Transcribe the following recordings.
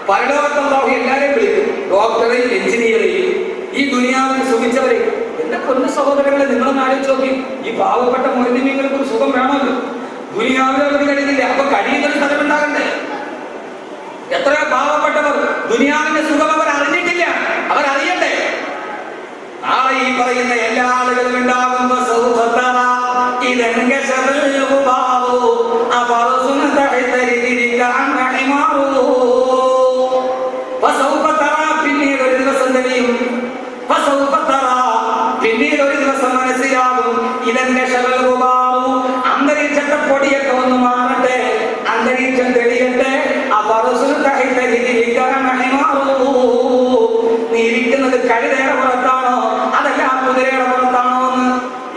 പരലോകത്ത് അല്ലാഹു എല്ലാവരെയും വിളിക്കും. ഡോക്ടറെയും എഞ്ചിനീയറെയും ഈ ദുനിയാവിൽ സുഖിച്ചവരെ. എന്റെ പൊന്നു സഹോദരങ്ങളെ, നിങ്ങളൊന്ന് ആലോചിച്ച് നോക്കി. ഈ പാവപ്പെട്ട മുഅ്മിനീങ്ങൾക്ക് ഒരു സുഖം വേണമല്ലോ. ദുനിയാവിൽ അവർക്ക് കഴിയുന്നില്ല. അപ്പൊ കഴിയുന്നൊരു സ്ഥലമുണ്ടാകണ്ടേ? എത്രയോ പാവപ്പെട്ടവർ ദുനിയാവിന്റെ സുഖം അവർ അറിഞ്ഞിട്ടില്ല, അവരറിയണ്ടേ? നാളെ ഈ പറയുന്ന എല്ലാ ആളുകളും ഉണ്ടാകുമ്പോ പിന്നീട് ഒരു ദിവസം മനസ്സിലാകും അന്തരീക്ഷത്തെ പൊടിയൊക്കെ ഒന്ന് മാറട്ടെ, അന്തരീക്ഷം തെളിയട്ടെ. നീ ഇരിക്കുന്നത് കഴുതയുടെ പുറത്താണോ അതല്ല കുതിരയുടെ പുറത്താണോ എന്ന്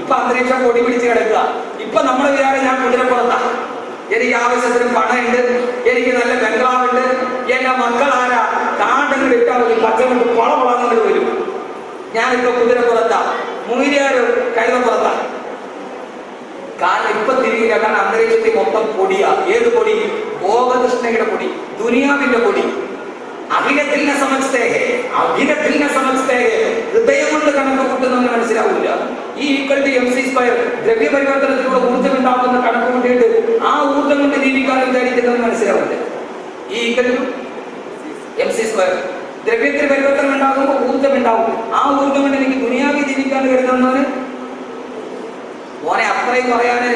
ഇപ്പൊ അന്തരീക്ഷം പൊടി പിടിച്ച് കിടക്കുക. ഇപ്പൊ നമ്മൾ വിചാരം ഞാൻ കുതിരപ്പുറത്താ, എനിക്ക് ആവശ്യത്തിന് പണമുണ്ട്, എനിക്ക് നല്ല ബംഗ്ലാവുണ്ട്, എന്റെ മക്കളാരാ കാണ്ടെങ്കിൽ ഇട്ടാൽ ഒരു പച്ചമുണ്ട് വളവളങ്ങോട്ട് വരും. ഞാനിപ്പോ കുതിരപ്പുറത്താ, മൂര്യാരോ കഴുതപ്പുറത്താ. കാരണം ഇപ്പൊ തിരികില്ല. കാരണം അന്തരീക്ഷത്തിൽ മൊത്തം പൊടിയാ. ഏത് പൊടി? ഭോഗതൃഷ്ണയുടെ പൊടി, ദുനിയാവിന്റെ പൊടി. അഖിലത്തിനെ സമസ്തേ ഹൃദയം കൊണ്ട് കണക്ക് കൂട്ടുന്നവന് മനസ്സിലാവില്ല. ഈ =mc², ദ്രവ്യപരിവർത്തനത്തിലൂടെ ഊർജ്ജം ഉണ്ടാക്കുന്ന കണക്ക് കൂട്ടിയിട്ട് ആ ഊർജ്ജം കൊണ്ട് ജീവിക്കാൻ വിചാരിക്കുന്നവന് മനസ്സിലാവില്ല. ഈ =mc², ദ്രവ്യത്തിന് പരിവർത്തനം ഉണ്ടാകുമ്പോൾ ഊർജ്ജം ഉണ്ടാവും. ആ ഊർജ്ജം കൊണ്ട് എനിക്ക് ദുനിയാവിൽ ജീവിക്കാൻ കരുതുന്നവന് മോനെ അത്രയും പറയാന്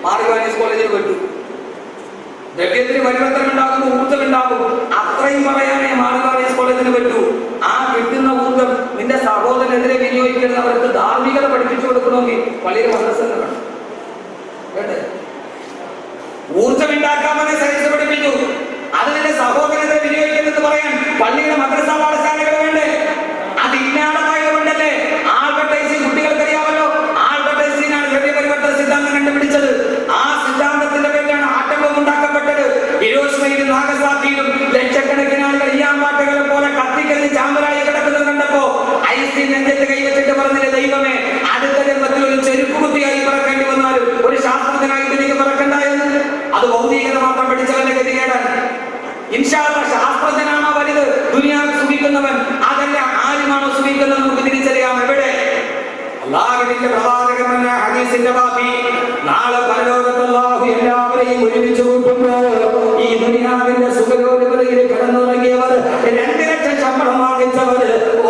മാർഗവാനീസ് കോളേജിൽ വിട്ടു. ദ്രവ്യത്തിന് പരിവർത്തനം ഉണ്ടാകുമ്പോൾ ഊർജ്ജം ഉണ്ടാകും, അത്രയും പറയാനേ മാർഗവാനീസ് കോളേജിന് പറ്റൂ. ആ കിട്ടുന്ന ഊർജ്ജം നിന്റെ സഹോദരനെതിരെ വിനിയോഗിക്കുന്നത് അവർക്ക് ധാർമ്മികത പഠിപ്പിച്ചു കൊടുക്കണമെങ്കിൽ പള്ളിയിൽ മദ്രസ വേണം. വേണ്ടേ? ഊർജ്ജം ഉണ്ടാക്കാമെന്ന് സയൻസ് പഠിപ്പിച്ചു. അത് നിന്റെ സഹോദരനെതിരെ വിനിയോഗിക്കുന്നത് പറയാൻ പള്ളിയുടെ മദ്രസ പാഠശാലകൾ വേണ്ടേ? അതില്ലാതായതുകൊണ്ടല്ലേ ആൽബർട്ടൈൻസ്റ്റീൻ കുട്ടികൾക്കറിയാമല്ലോ. ആൽബർട്ടൈൻസ്റ്റീനാണ് ദ്രവ്യപരിവർത്തന സിദ്ധാന്തം കണ്ടുപിടിച്ചത്. ആ സിദ്ധാന്തത്തിന്റെ പേരിലാണ് ആറ്റം ഉണ്ടാക്കപ്പെട്ടത്. ഹിരോഷിമയിലും നാഗസാക്കിയിലും ലക്ഷക്കണക്കിന് ആളുകൾ ഈയാമ്പാറ്റകളെ പോലെ കത്തിക്കരിഞ്ഞ് ചാമ്പലായി കിടക്കുന്നത് കണ്ടപ്പോ ഐൻസ്റ്റീൻ നെഞ്ചത്ത് കൈവച്ചിട്ട് പറഞ്ഞില്ലേ, ദൈവമേ അടുത്ത ജന്മത്തിൽ ഒരു ചെരുപ്പ് കുത്തിയായി പറക്കേണ്ടി വന്നാലും ഒരു ശാസ്ത്രജ്ഞനായി എനിക്ക് പറക്കണ്ടായെന്ന്. അത് ഭൗതികത മാത്രം പഠിച്ചവന്റെ ഗതികേടാൻ. ഇൻഷാ അല്ലാഹ് ശാസ്ത്രജ്ഞനാണോ വലുത് ദുനിയാവിൽ സുഖിക്കുന്നവൻ? അതല്ല, ആരുമാണോ സുഖിക്കുന്നത് നമുക്ക് തിരിച്ചറിയാം. എവിടെ? അല്ലാഹുവിന്റെ പ്രവാചകൻ ഹദീസിന്റെ ബാക്കി നാളെ പരലോകത്ത് അല്ലാഹു എല്ലാവരെയും ഒരുമിച്ച് കൂട്ടുമ്പോൾ ഈ ദുനിയാവിന്റെ സുഖലോലുപതയിൽ കിടന്നുറങ്ങിയവർ 2 ലക്ഷം ശമ്പളം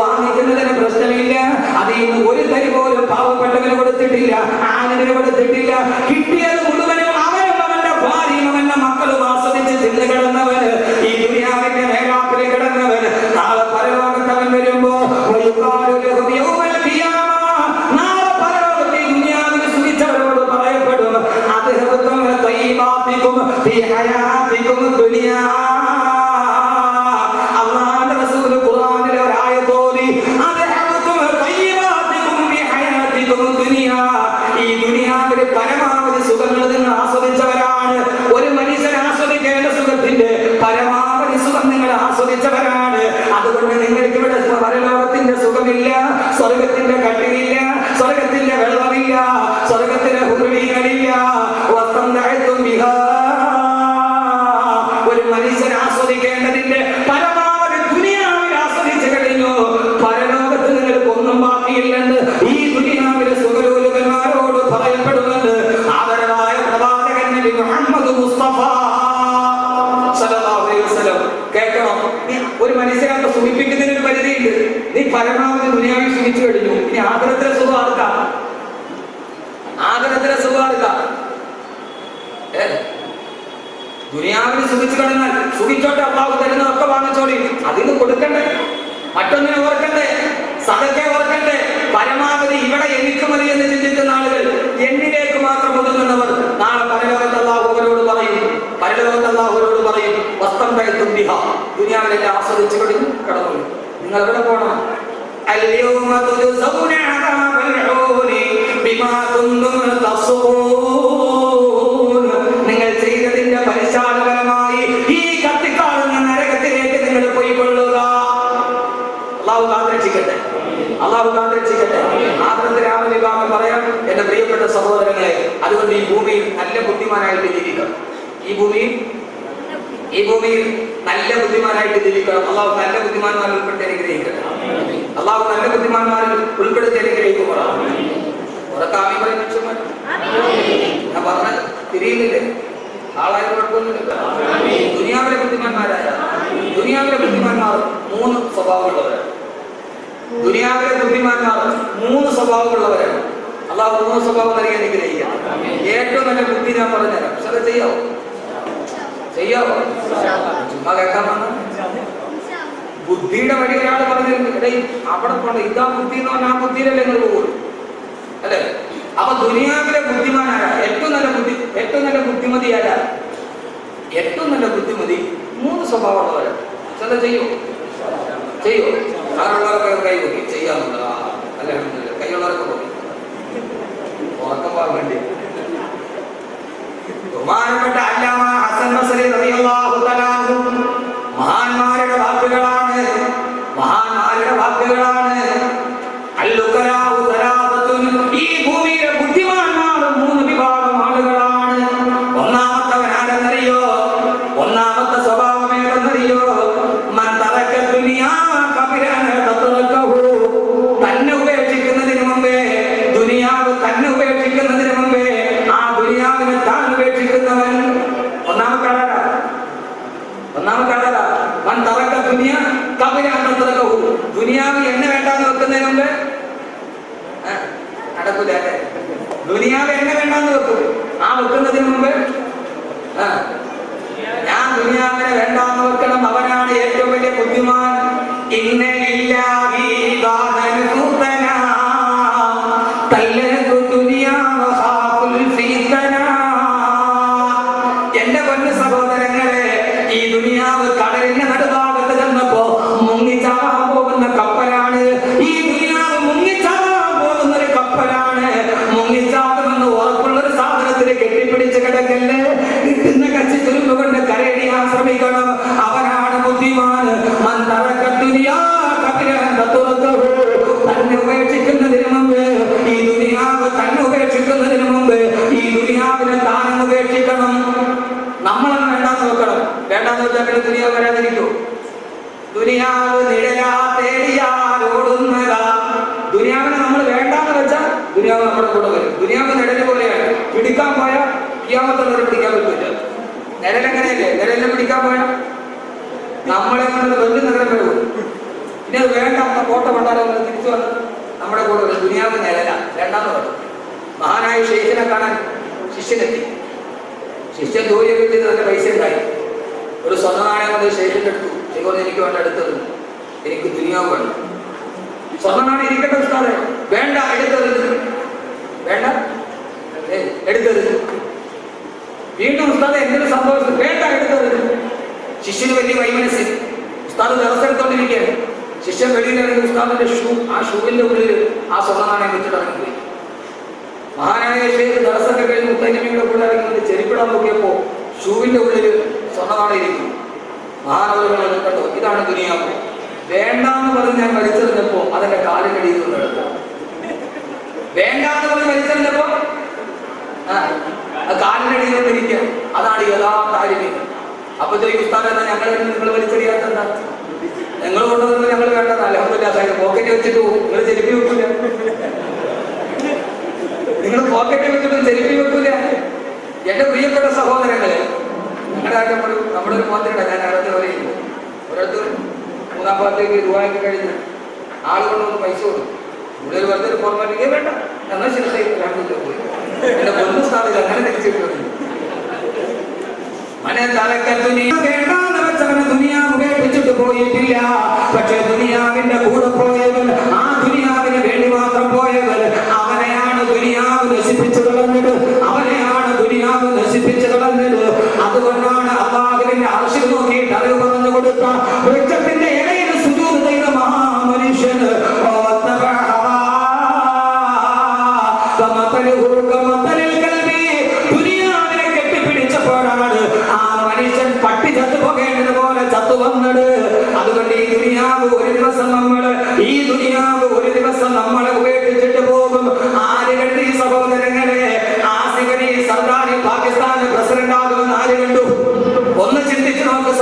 വാങ്ങിക്കുന്നതിന് പ്രശ്നമില്ല. അതിൽ നിന്ന് ഒരു തരി പോലും പാവപ്പെട്ടവന് കൊടുത്തിട്ടില്ല, ആണിന് കൊടുത്തിട്ടില്ല. കിട്ടിയത് മുഴുവനും അവനും അവന്റെ ഭാര്യയും അവന്റെ മക്കളും ആസ്വദിച്ച് തിന്നു കിടന്നവന്, ഈ ദുനിയാവിന്റെ മേലാപ്പിൽ കിടന്നവന് നാളെ പരലോകത്തവൻ വരുമ്പോ അല്ലാഹുവിന്റെ റസൂൽ ഖുർആനിലെ ഒരു ആയത്ത് ഓതി, ഈ ദുനിയാവിൽ പരമാവധി സുഖങ്ങൾ നിങ്ങൾ ആസ്വദിച്ചവരാണ്. ഒരു മനുഷ്യൻ ആസ്വദിക്കേണ്ട സുഖത്തിന്റെ പരമാവധി സുഖം നിങ്ങൾ ആസ്വദിച്ചവരാണ്. അതുകൊണ്ട് നിങ്ങൾക്ക് ഇവിടെ പരലോകത്തിന്റെ സുഖമില്ല, സ്വർഗത്തിന്റെ കട്ടിലില്ല, സ്വർഗത്തിന്റെ വെള്ളമില്ല, സ്വർഗത്തിന്റെ ഹുറുലികളില്ല. ഒരു മനുഷ്യൻ ആസ്വദിക്കേണ്ടതിന്റെ പരമാവധി ദുനിയാവിൽ ആസ്വദിച്ചു കഴിഞ്ഞു. പരലോകത്ത് നിങ്ങൾക്ക് ഒന്നും ബാക്കിയില്ലെന്ന് ഈ ദുനിയാവിലെ സുഖലോലുകന്മാരോട് പറയപ്പെടുന്നുണ്ട്. ആദരവായ പ്രവാചകൻ നബി മുഹമ്മദ് മുസ്തഫ സല്ലല്ലാഹു അലൈഹി വസല്ലം കേൾക്കണം. നീ ഒരു മനുഷ്യനെ സുഖിപ്പിക്കുന്നതിന് ഒരു പരിധിയുണ്ട്. നീ പരമാവധി ദുനിയാവിൽ സുഖിച്ചു കഴിഞ്ഞു. ഇനി ആദരത്തിലെ സുഖം ആർക്കാം? ആദരത്തിലെ സുഖം ആർക്കാം? ദുനിയാവിന് സുഖിച്ചു കഴിഞ്ഞാൽ സുഖിച്ചോട്ടെ, അള്ളാഹു തരുന്നതൊക്കെ വാങ്ങിച്ചോളി. അതിന് കൊടുക്കണ്ടേ? മറ്റൊന്നിനെ ഓർക്കണ്ടേ? സദക്കെ ഓർക്കണ്ടേ? പരമാവധി ഇവിടെ എനിക്ക് മതി എന്ന് ചിന്തിക്കുന്ന ആളുകൾ, എന്നിലേക്ക് മാത്രം ഒതുങ്ങുന്നവർ നാളെ പരലോകത്ത് അള്ളാഹു അവരോട് പറയും, വസ്ത്രം കയറ്റും ബിഹ, ദുനിയാവിലെല്ലാം ആസ്വദിച്ചു കഴിഞ്ഞു കടന്നു. നിങ്ങൾ എവിടെ പോകണം? اليوم تجزون عذاب الهون بما كنتم تصفون. നിങ്ങൾ ചെയ്തതിന്റെ പരിശാലപരമായി ഈ കത്തിക്കാളുന്ന നരകത്തിലേക്ക് നിങ്ങൾ പോയിക്കൊള്ളുക. അല്ലാഹു കാത്തിരക്ഷിക്കട്ടെ, അല്ലാഹു കാത്തിരക്ഷിക്കട്ടെ. ആദ്യത്തെ രാവിലെ വിഭാഗം പറയാം, എന്റെ പ്രിയപ്പെട്ട സഹോദരങ്ങളെ, അതുകൊണ്ട് ഈ ഭൂമിയിൽ നല്ല ബുദ്ധിമാനായിട്ട് ജീവിക്കാം. ഈ ഭൂമിയിൽ ഈ ഭൂമിയിൽ നല്ല ബുദ്ധിമാനായിട്ട് ജീവിക്കണം. അള്ളാഹു നല്ല ബുദ്ധിമാന്മാരിൽ ഉൾപ്പെടുത്തി അനുഗ്രഹിക്കട്ടെ. അള്ളാഹു നല്ല ബുദ്ധിമാന്മാരിൽ ഉൾപ്പെടുത്തി അനുഗ്രഹിക്കുമ്പോഴാണ് ഉറക്കാമി പറയും മനുഷ്യന്മാർ. ഞാൻ പറഞ്ഞ തിരിയുന്നില്ലേ? ആളായ കുഴപ്പമൊന്നുമില്ല. ദുനിയാവിലെ ബുദ്ധിമാന്മാരായ ദുനിയാവിലെ ബുദ്ധിമാന്മാർ 3 സ്വഭാവമുള്ളവരാണ്. ദുനിയാവിലെ ബുദ്ധിമാന്മാർ 3 സ്വഭാവമുള്ളവരാണ്. അള്ളാഹു 3 സ്വഭാവം നൽകി അനുഗ്രഹിക്കണം. ഏറ്റവും നല്ല ബുദ്ധി ഞാൻ പറഞ്ഞുതരാം. പക്ഷെ അത് ചെയ്യാവോ? ചുമ്മാ കേൾക്കാൻ വന്ന ബുദ്ധിയുടെ വഴി ഒരാൾ പറഞ്ഞിരുന്നു, അവിടെ പോണ്ട ഇതാ ബുദ്ധി എന്ന് പറഞ്ഞാൽ ആ ബുദ്ധിയിലല്ലേ നിങ്ങൾ പോകുള്ളൂ അല്ലേ? അപ്പൊ ദുനിയാവിലെ ബുദ്ധിമാനായ ഏറ്റവും നല്ല ബുദ്ധിമതി ആരാ? ഏറ്റവും നല്ല ബുദ്ധിമതി 3 സ്വഭാവമുള്ളവരാണ്. ചില ചെയ്യോ? ആരുള്ളവരൊക്കെ കൈ നോക്കി ചെയ്യാറുണ്ട്. അല്ല കൈയുള്ളവരൊക്കെ നോക്കി ഉറക്കം പോകാൻ വേണ്ടി. ബഹുമാനപ്പെട്ട അല്ലാമ ഹസൻ ബസ്രി റളിയല്ലാഹു തആല മഹാന്മാരുടെ വാക്കുകളാണ്. അൽ-ഉഖലാഉ സലാസത്തുൻ, ഈ ഭൂമിയിലെ ബുദ്ധിമാന്മാർ 3 വിഭാഗം ആളുകളാണ്. ഒന്നാമത്തെ സ്വഭാവം ഏതെന്നറിയോ? മൻ തറക ദുനിയാ ഖബല അൻ തതറകഹു, തന്നെ ഉപേക്ഷിക്കുന്നതിന് മുമ്പേ ദുനിയാവ് തന്നെ ഉപേക്ഷിക്കുന്നതിന് മുമ്പേ ആ ദുനിയാവിനെ താൻ ഉപേക്ഷിക്കുന്നവൻ. ഒന്നാമത്തെ ആളാ മൻ തറക ദുനിയാ ഖബല അൻ തതറകഹു, ദുനിയാവ് എന്നെ വേണ്ടാന്ന് വെക്കുന്നതിന് മുമ്പേ നടക്കൂല. ദുനിയാവ് എന്നെ വേണ്ടാന്ന് വെക്കും. ആ വെക്കുന്നതിന് മുമ്പ് ഞാൻ ദുനിയാവിനെ വേണ്ടാന്ന് വെക്കണം. അവനാണ് ഏറ്റവും വലിയ ബുദ്ധിമാൻ. എന്റെ പൊന്നു സഹോദരങ്ങളെ, ഈ ദുനിയാവ് കടലിന്റെ നടുഭാഗത്ത് ചെന്നപ്പോ മുങ്ങിച്ചാവാൻ പോകുന്ന കപ്പലാണ്. ഈ ദുനിയാവ് മുങ്ങിച്ചാവാൻ പോകുന്ന ഒരു കപ്പലാണ്. മുങ്ങിച്ചാകുമെന്ന് ഉറപ്പുള്ളൊരു സാധനത്തിന് കെട്ടിപ്പിടിച്ച് കിടക്കല്ലേ. കിട്ടുന്ന കച്ചി തുരുമ്പ് കൊണ്ട് കരയടിയാൻ ശ്രമിക്കണം. അവനാണ് ബുദ്ധിമാൻ. തന്നെ ഉപേക്ഷിക്കുന്നതിന് മുമ്പ് ഈ ദുനിയാവ് തന്നെ ഉപേക്ഷിക്കുന്നതിന് മുമ്പ് ഈ ദുനിയാവിനെ താനും ഉപേക്ഷിക്കണം. നമ്മളൊന്നും വേണ്ടാന്ന് വെക്കണം. വേണ്ടാന്ന് വെച്ചാൽ പിന്നെ ദുനിയാവ് വരാതിരിക്കൂ. ദുനിയാവ് നിഴലാ തേടിയാൽ ഓടുന്നതാ. ദുനിയാവിനെ നമ്മൾ വേണ്ടാന്ന് വെച്ചാൽ ദുനിയാവ് നമ്മുടെ കൂടെ വരും. ദുനിയാവ് നിഴല് പോലെയാണ്. പിടിക്കാൻ പോയാൽ ഖിയാമത്തുള്ളവരെ പിടിക്കാൻ പറ്റില്ല. നിഴലെങ്ങനെയല്ലേ? നിഴലിനെ പിടിക്കാൻ പോയാൽ നമ്മളെ കൊണ്ട് വലിയ നഗരം വരും. പിന്നെ അത് വേണ്ട കോട്ട പണ്ടാലോ തിരിച്ചു വന്ന് നമ്മുടെ കൂടെ വരും. ദുനിയാവ് നിഴല. രണ്ടാമത് പറഞ്ഞു മഹാനായ ഷെയ്ഖിനെ കാണാൻ ശിഷ്യനെത്തി. ശിഷ്യൻ ജോലിയൊക്കെ ചെയ്ത് നല്ല പൈസ ഉണ്ടായി. ഒരു സ്വർണ്ണ നാണയം കൊണ്ട് ഷെയ്ഖിന്റെ എടുത്തു. ഷെയ്ഖ് പറഞ്ഞു എനിക്ക് വേണ്ട, എടുത്തത് എനിക്ക് ദുനിയാവ് വേണം. സ്വർണ്ണ നാണയം ഇരിക്കട്ടെ ഉസ്താദേ. വേണ്ട, എടുത്തത്. വേണ്ട, എടുത്തത്. വീണ്ടും ഉസ്താദ് എന്തൊരു സന്തോഷം. വേണ്ട, എടുത്തത്. ശിഷ്യന് വലിയ വൈമനസ്. ഉസ്താദ് ദിവസെടുത്തോണ്ടിരിക്കുകയാണ്. ശിഷ്യൻ വെളിയിലിറങ്ങി ഉസ്താദിന്റെ ആ ഷൂവിന്റെ ഉള്ളിൽ ആ സ്വർണ്ണ നാണയം വെച്ചിട്ട് ഇറങ്ങി. മഹാനായ ഷെയ്ഖ് ദിവസമൊക്കെ കഴിഞ്ഞ് മുത്തനബിയുടെ കൂടെ ഇറങ്ങി ചെരിപ്പിടാൻ നോക്കിയപ്പോ ഷൂവിന്റെ ഉള്ളിൽ സ്വർണ്ണ നാണയം ഇരിക്കും. മഹാനവറുകൾ കണ്ടോ, ഇതാണ് ദുനിയാവ്. വേണ്ടാന്ന് പറഞ്ഞ് ഞാൻ വലിച്ചെറിഞ്ഞപ്പോ അതെന്റെ കാലിനടിയിൽ നിന്ന് എടുത്തു. വേണ്ടാന്ന് പറഞ്ഞ് വലിച്ചെറിഞ്ഞപ്പോ കാലിനടിയിൽ നിന്നിരിക്കുക. അതാണ് യഥാർത്ഥ ആലിമീൻ. അപ്പൊ ചോദിക്കും ഉസ്താദ് എന്നാ നിങ്ങൾ വലിച്ചെറിയാത്തെന്താ? നിങ്ങൾ കൊണ്ടുവന്നത് ഞങ്ങൾ വേണ്ടത് അൽഹംദുലില്ലാഹ്. പോക്കറ്റ് വെച്ചിട്ട് നിങ്ങൾ ചെരുപ്പി വെക്കൂല. നിങ്ങൾ പോക്കറ്റ് വെച്ചിട്ട് ചെരുപ്പി വെക്കൂല. എന്റെ പ്രിയപ്പെട്ട സഹോദരങ്ങളെ, നമ്മുടെ ഒരു മോത്തിരട ഞാൻ അടുത്ത് പറയുന്നു. ഒരിടത്ത് 3-ാം ഭാഗത്തേക്ക് രൂപയൊക്കെ കഴിഞ്ഞ് ആള് കൊണ്ടുവന്ന് പൈസ കൊടുക്കും. ഇവിടെ ഒരു വെറുതെ ഫോർമാലിറ്റി വേണ്ട എന്നാൽ ശരി പോയി. എന്റെ പൊന്നു സ്ഥാപില്ല അങ്ങനെ തിരിച്ചിട്ടു. വേണ്ടാന്ന് വെച്ചവന് ദുനിയാവ് ഉപേക്ഷിച്ചിട്ട് പോയിട്ടില്ല. പക്ഷെ ദുനിയാവിന്റെ കൂടെ പോയവൻ, ആ ദുനിയാവിന് വേണ്ടി മാത്രം പോയവൻ, അവനെയാണ് ദുനിയാവ് നശിപ്പിച്ചു കളഞ്ഞത്. അതുകൊണ്ടാണ് അല്ലാഹുവിന്റെ അർശിൽ നോക്കിയിട്ട് അറിവ് പറഞ്ഞു കൊടുത്ത വൃക്ഷത്തിന്റെ ഇടയിൽ സുജൂദ് ചെയ്ത മഹാമനുഷ്യൻ ദുനിയാവിനെ കെട്ടിപ്പിടിച്ചപ്പോഴാണ് ആ മനുഷ്യൻ പട്ടി ചത്തുപോകേണ്ടതുപോലെ ചത്തു വന്നത്. അതുകൊണ്ട് ഈ ദുനിയാവ് ഒരു ദിവസം നമ്മളെ ഉപേക്ഷിച്ചിട്ട് പോകും. ആര് കണ്ടു ഈ സഹോദരങ്ങളെ? ആസിഫ് അലി സർദാരി പാകിസ്ഥാന് പ്രസിഡന്റ് ആകുമെന്ന് ആര് കണ്ടു? ഒന്ന് ചിന്തിച്ചു നോക്ക്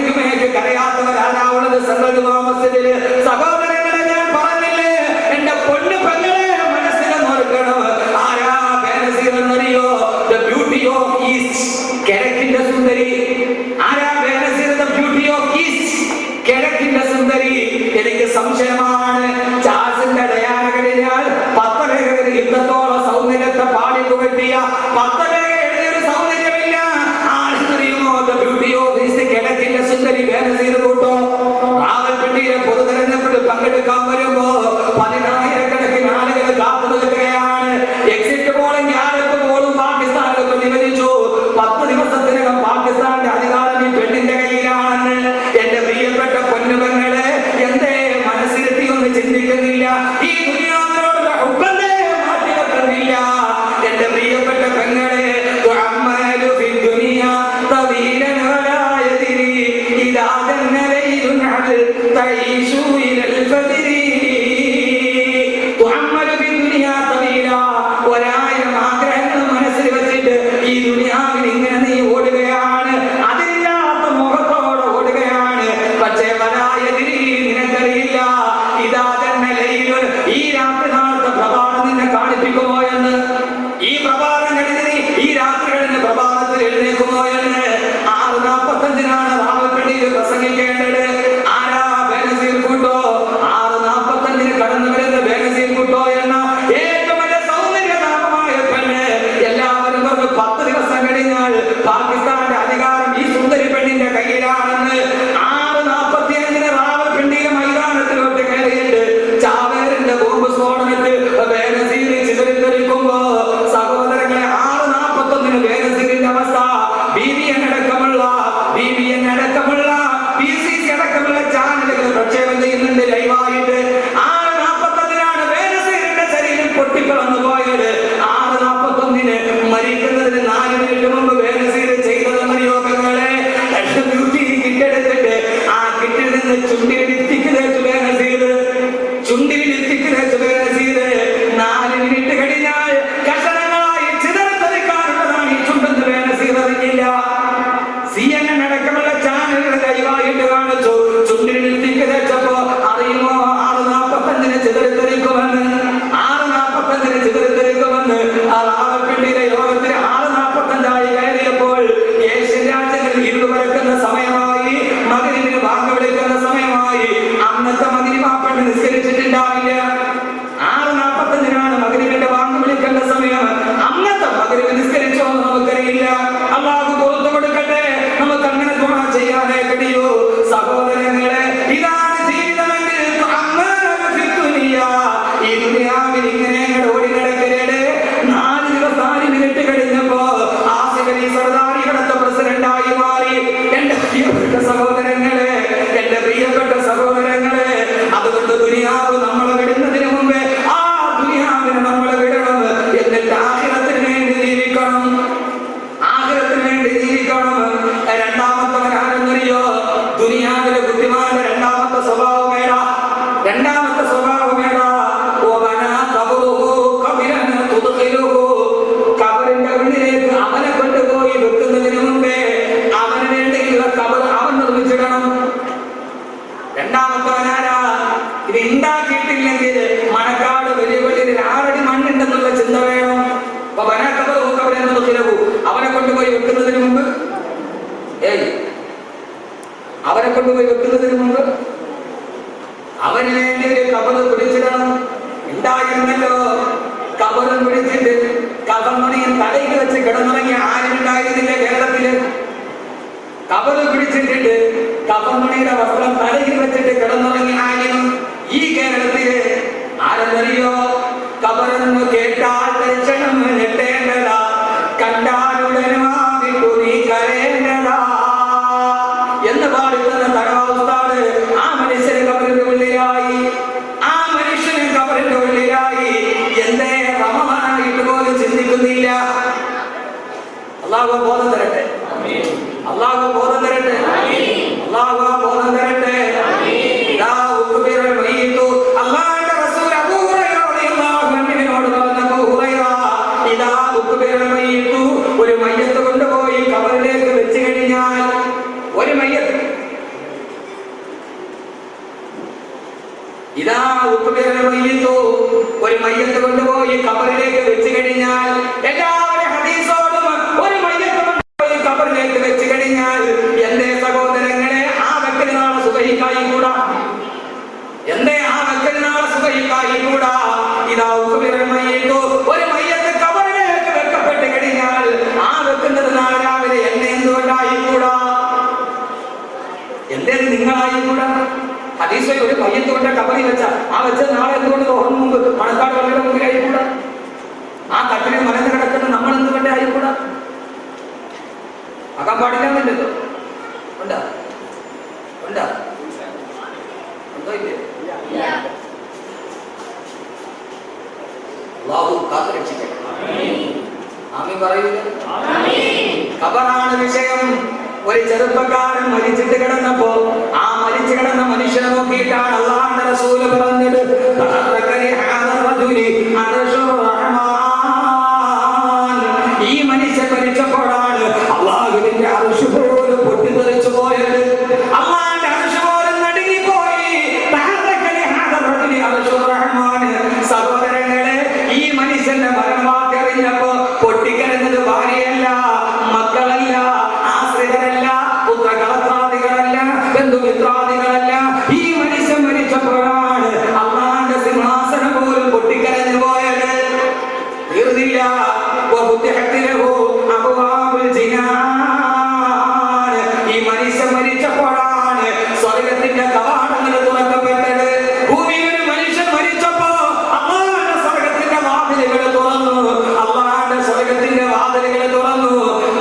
ജുമയ്ക്ക് കരയാത്തവരാരാവുള്ളത് സെൻട്രൽ മസ്ജിദില്? സഹോദരങ്ങളെ, ഞാൻ പറഞ്ഞില്ലേ, എന്റെ പൊന്നു പെങ്ങളെ മനസ്സിനെ നോക്കണം. ആരാ ബേനസീർ എന്നറിയോ? ദ ബ്യൂട്ടി ഓഫ് ഈസ്റ്റ്, കിഴക്കിന്റെ സുന്ദരി. ആരാ Benazir? The beauty of east, കിഴക്കിന്റെ സുന്ദരി. എനിക്ക് സംശയമാണ്, ചാൾസിന്റെ ഡയാന കഴിഞ്ഞാൽ പത്തലേഖകർ യുദ്ധത്തോളം സൗന്ദര്യത്തെ പാടി പുകഴ്ത്തിയ പത്തലേഖ സൗന്ദര്യമില്ല. ആരെന്നറിയുമോ? ദ ബ്യൂട്ടി ഓഫ് ഈസ്റ്റ്, കിഴക്കിന്റെ സുന്ദരി ബേനസീർ കൂട്ടോ. റാവൽപിണ്ടിയിലെ പൊതു തെരഞ്ഞെടുപ്പിൽ പങ്കെടുക്കാൻ വരുമ്പോ 10,000-കണക്കിന് ആളുകൾ കാത്തു നിൽക്കുകയാണ്. എക്സിറ്റ് പോളും ഗ്യാലപ്പ് പോളും പാകിസ്ഥാനിലൊക്കെ നിവദിച്ചു. 10 ദിവസത്തിനകം പാകിസ്ഥാന്റെ അധികാരം ഈ പെണ്ണിന്റെ കയ്യിലാണെന്ന്. എന്റെ പ്രിയപ്പെട്ട പൊന്നുപെങ്ങളെ, എന്തേ മനസ്സിലെത്തി ഒന്ന് ചിന്തിക്കുന്നില്ല? ഈ ദുനിയാവിനോടുള്ള ഹുബ്ബന്തേ മാറ്റി വെക്കുന്നില്ല. എന്റെ പ്രിയപ്പെട്ട പെങ്ങളെ, തുഅമ്മലു ഫി ദുനിയാ തവീലൻ വലാ യദ്രി ഇദാ ജന്ന ലൈലുൻ അൽ തഈശു ഇലൽ ഫജ്രി. തുഅമ്മലു ഫി ദുനിയാ തവീലാ, ഒരായിരം ആഗ്രഹങ്ങൾ മനസ്സിൽ വെച്ചിട്ട് ഈ ദുനിയാവിൽ ഇങ്ങനെ നീ ഓടുകയാണ്. അതില്ലാത്ത മുഖത്തോടെ ഓടുകയാണ്. പക്ഷേ വലാ യദ്രി, നിനക്കറിയില്ല, ഇദാ ജന്ന ലൈലുൻ, ഈ രാത്രി നാളത്തെ പ്രഭാതം നിന്നെ കാണിപ്പിക്കുമോ എന്ന്. ഈ പ്രഭാതം കഴിഞ്ഞ് നീ ഈ രാത്രി കഴിഞ്ഞ് പ്രഭാതത്തിൽ എഴുന്നേൽക്കുമോ എന്ന്. 6:45 റാവൽപിണ്ടിയിൽ പ്രസംഗിക്കേണ്ടത്. ആരാ? ബേനസീർ കൂട്ടോ. 6:45 കടന്നു വരുന്ന ബേനസീർ കൂട്ടോ എന്ന ഏറ്റവും വലിയ സൗന്ദര്യധാമമായ പെണ്ണ്. എല്ലാവരും പറഞ്ഞു 10 ദിവസം കഴിഞ്ഞാൽ പാകിസ്ഥാന്റെ അധികാരം ഈ സുന്ദരി പെണ്ണിന്റെ കയ്യിലാണെന്ന്. 6:45 റാവൽപിണ്ടിയിലെ മൈതാനത്തിലോട്ട് കയറിയിട്ട് ചാവേറിന്റെ ബോംബ് സ്ഫോടനത്തിൽ ബേനസീർ ചിതറിത്തെറിക്കുമ്പോ സഹോദരങ്ങളെ, 6:41 ബേനസീറിന്റെ അവസ്ഥ BBN അടക്കമുള്ള PCC അടക്കമുള്ള ചാനലുകൾ പ്രക്ഷേപണം ചെയ്യുന്നുണ്ട് ലൈവായിട്ട്. 6:45 ബേനസീറിന്റെ ശരീരം പൊട്ടിക്കളന്നു പോയത്. 6:41 മരിക്കുന്നതിന് 4 മിനിറ്റ് മുമ്പ് ബേനസീർ ചെയ്തതെന്നറിയോ പെങ്ങളെ? ബ്യൂട്ടി കിട്ടെടുത്തിട്ട് ആ കിറ്റിൽ നിന്ന് ചുണ്ടിലിത്തിക്ക് തേച്ചു ബേനസീർ. 4 മിനിറ്റ് കഴിഞ്ഞാൽ കഷണങ്ങളായി ചിതറിത്തെറിക്കാനുള്ളതാണ് ഈ ചുണ്ടെന്ന് ബേനസീർ അറിഞ്ഞില്ല. CNN അടക്കമുള്ള ചാനലുകൾ ലൈവായിട്ട് കാണിച്ചു. ചുണ്ടിലിത്തിക്ക് തേച്ചപ്പോ അറിയുമോ 6:45 ചിതറിത്തെറിക്കുമെന്ന്. 6:45 ചിതറിത്തെറിക്കുമെന്ന്. ആ റാവൽപിണ്ടിയിലെ യോഗത്തിൽ 6:45 കയറിയപ്പോൾ ഏഷ്യൻ രാജ്യങ്ങളിൽ ഇരുള് പരക്കുന്ന സമയമായി, മഗ്‌രിബിന് ബാങ്ക് വിളിക്കുന്ന സമയമായി. അന്നത്തെ മഗ്‌രിബ് ആ പെണ്ണ് നിസ്കരിച്ചിട്ടുണ്ടാവില്ല. 6:45 മഗ്‌രിബിന്റെ ബാങ്ക് വിളിക്കേണ്ട സമയം. അന്നത്തെ മഗ്‌രിബ് നിസ്കരിച്ചോ എന്ന് നമുക്കറിയില്ല. അല്ലാഹു പുറത്തു കൊടുക്കട്ടെ. നമുക്ക് അങ്ങനെ ദുആ ചെയ്യാനേ കഴിയൂ. സഹോദരങ്ങളെ, ഇതാണ് ജീവിതമെങ്കിൽ ഈ ദുനിയാവിൽ ഇങ്ങനെ ഓടി നടക്കരുത്. 4 മിനിറ്റ് കഴിഞ്ഞപ്പോ ആസിഫ് അലി സർദാരി ഇവിടുത്തെ പ്രസിഡന്റായി മാറി. എന്റെ പ്രിയപ്പെട്ട സഹോദരങ്ങളെ, അതുകൊണ്ട് ദുനിയാവ് നമ്മളെ വിടുന്നതിന് മുമ്പേ ആ ദുനിയാവിനെ നമ്മളെ വിടണം. എന്നിട്ട് ആഖിറത്തിന് വേണ്ടി ജീവിക്കണം. രണ്ടാമത്തവൻ ആരെന്നറിയോ? ദുനിയാവിലെ ബുദ്ധിമാന്റെ രണ്ടാമത്തെ സ്വഭാവം ഏതാ? കബറിന്റെ ഉള്ളിലേക്ക് അവനെ കൊണ്ടുപോയി വെക്കുന്നതിന് മുമ്പേ അവന് വേണ്ടിയുള്ള കബർ അവൻ നിർമ്മിച്ചിടണം. രണ്ടാമത്തവനാരാ? ഇത് ഉണ്ടാക്കിയിട്ടില്ലെങ്കിൽ മണക്കാട് വലിയ വലിയ 6 അടി മണ്ണുണ്ടെന്നുള്ള ചിന്ത വേണം. അവനെ കൊണ്ടുപോയി വെക്കുന്നതിന് മുമ്പ് അവന് വേണ്ടി ഒരു കബർ പിടിച്ചിടണം. ഉണ്ടായിരുന്നല്ലോ, കബറും പിടിച്ചിട്ട് കബർമണിയും തലയിൽ വെച്ച് കിടന്നുറങ്ങിയ ആരുണ്ടായിരുന്നില്ല കേരളത്തില്. കബറ് പിടിച്ചിട്ടിട്ട് കബർമണിയുടെ വസ്ത്രം തലയിൽ വെച്ചിട്ട് കിടന്നുറങ്ങിയ ആരും ഈ കേരളത്തില് ആരെന്നറിയോ? കബറെന്ന് കേട്ടാൽ ദർശനം ഞെട്ടേണ്ടതാ, കണ്ടാലുടനെ മാവിട്ടു നീ കരയേണ്ടതാ എന്ന് പാടുന്ന തടവസ്ഥാണ്. ആ മനുഷ്യന് കബറിന്റെ ഉള്ളിലായി. എന്തേ റമദാനായിട്ട് പോലും ചിന്തിക്കുന്നില്ല? അല്ലാഹു ബോധം തരട്ടെ. ഒരു മയ്യത്ത് കൊണ്ടുപോയി ഖബറിലേക്ക് വെച്ച് കഴിഞ്ഞാൽ, എല്ലാവരും ഹദീസോടും ഒരു മയ്യത്ത് കൊണ്ടുപോയി ഖബറിലേക്ക് വെച്ച് കഴിഞ്ഞാൽ എന്തേ സഹോദരങ്ങളെ ആ വെക്കൽ നാളെ സുബഹിക്കായി കൂടാ? എന്തേ ആ വെക്കൽ നാളെ സുബഹിക്കായി കൂടാ? ഇതാ ഒരു മയ്യത്ത് ഖബറിലേക്ക് വെക്കപ്പെട്ട് കഴിഞ്ഞാൽ ആ വെക്കുന്നത് നാളെ രാവിലെ എന്നെ എന്തുകൊണ്ടായി കൂടാ? എന്തേ നിങ്ങളായി കൂടാ? ഹദീസ് ഒരു മയ്യത്ത് കൊണ്ട് കബറി വെച്ച ആ വെച്ച നാളെ എന്തുകൊണ്ട് തോന്നുന്നു മുമ്പ് മണക്കാട് വളരെ മുമ്പിൽ ആയിക്കൂടാ? ആ കട്ടിലിൽ മലന്ന് കിടക്കുന്ന നമ്മൾ എന്തുകൊണ്ട് ആയിക്കൂടാ? ആകാൻ പാടില്ലെന്നല്ലോ. ഉണ്ടാ ഉണ്ടാ ഉണ്ടോ ഇല്ലേ? അല്ലാഹു കാത്തു രക്ഷിക്കട്ടെ. ആമീൻ പറയൂല? ഖബറാണ് വിഷയം. ഒരു ചെറുപ്പക്കാരൻ മരിച്ചിട്ട് കിടന്നപ്പോ ആ മരിച്ചു കിടന്ന മനുഷ്യനെ നോക്കിയിട്ടാണ് അല്ലാഹുവിന്റെ റസൂൽ പറഞ്ഞത്, ഈ മനുഷ്യൻ മരിച്ചപ്പോഴാണ് അല്ലാഹുവിന്റെ അർശ് പോലും പൊട്ടിത്തെറിച്ചു പോയത്. അല്ലാഹുവിന്റെ അർശ് പോലും നടുങ്ങിപ്പോയി. സഹോദരങ്ങളെ, ഈ മനുഷ്യന്റെ മരണവാർത്ത അറിഞ്ഞപ്പോ പൊട്ടിക്കരഞ്ഞത് ഭാര്യയല്ല, മക്കളല്ല, ആശ്രിതരല്ല, പുത്രകളത്രാദികളല്ല, ബന്ധുമിത്രാദികളല്ല. ഈ മനുഷ്യൻ മരിച്ചപ്പോഴാണ് അല്ലാഹുവിന്റെ സിംഹാസനം പോലും പൊട്ടിക്കരഞ്ഞു പോയത്. തീർന്നില്ല. ഈ മനുഷ്യൻ മരിച്ചപ്പോഴാണ് സ്വർഗത്തിന്റെ കവാടങ്ങൾ തുറക്കപ്പെട്ടത്. ഭൂമിയിൽ ഒരു മനുഷ്യൻ മരിച്ചപ്പോ അല്ലാഹുവിന്റെ സ്വർഗത്തിന്റെ വാതിലുകൾ തുറന്നു. അല്ലാഹുവിന്റെ സ്വർഗത്തിന്റെ വാതിലുകൾ തുറന്നു.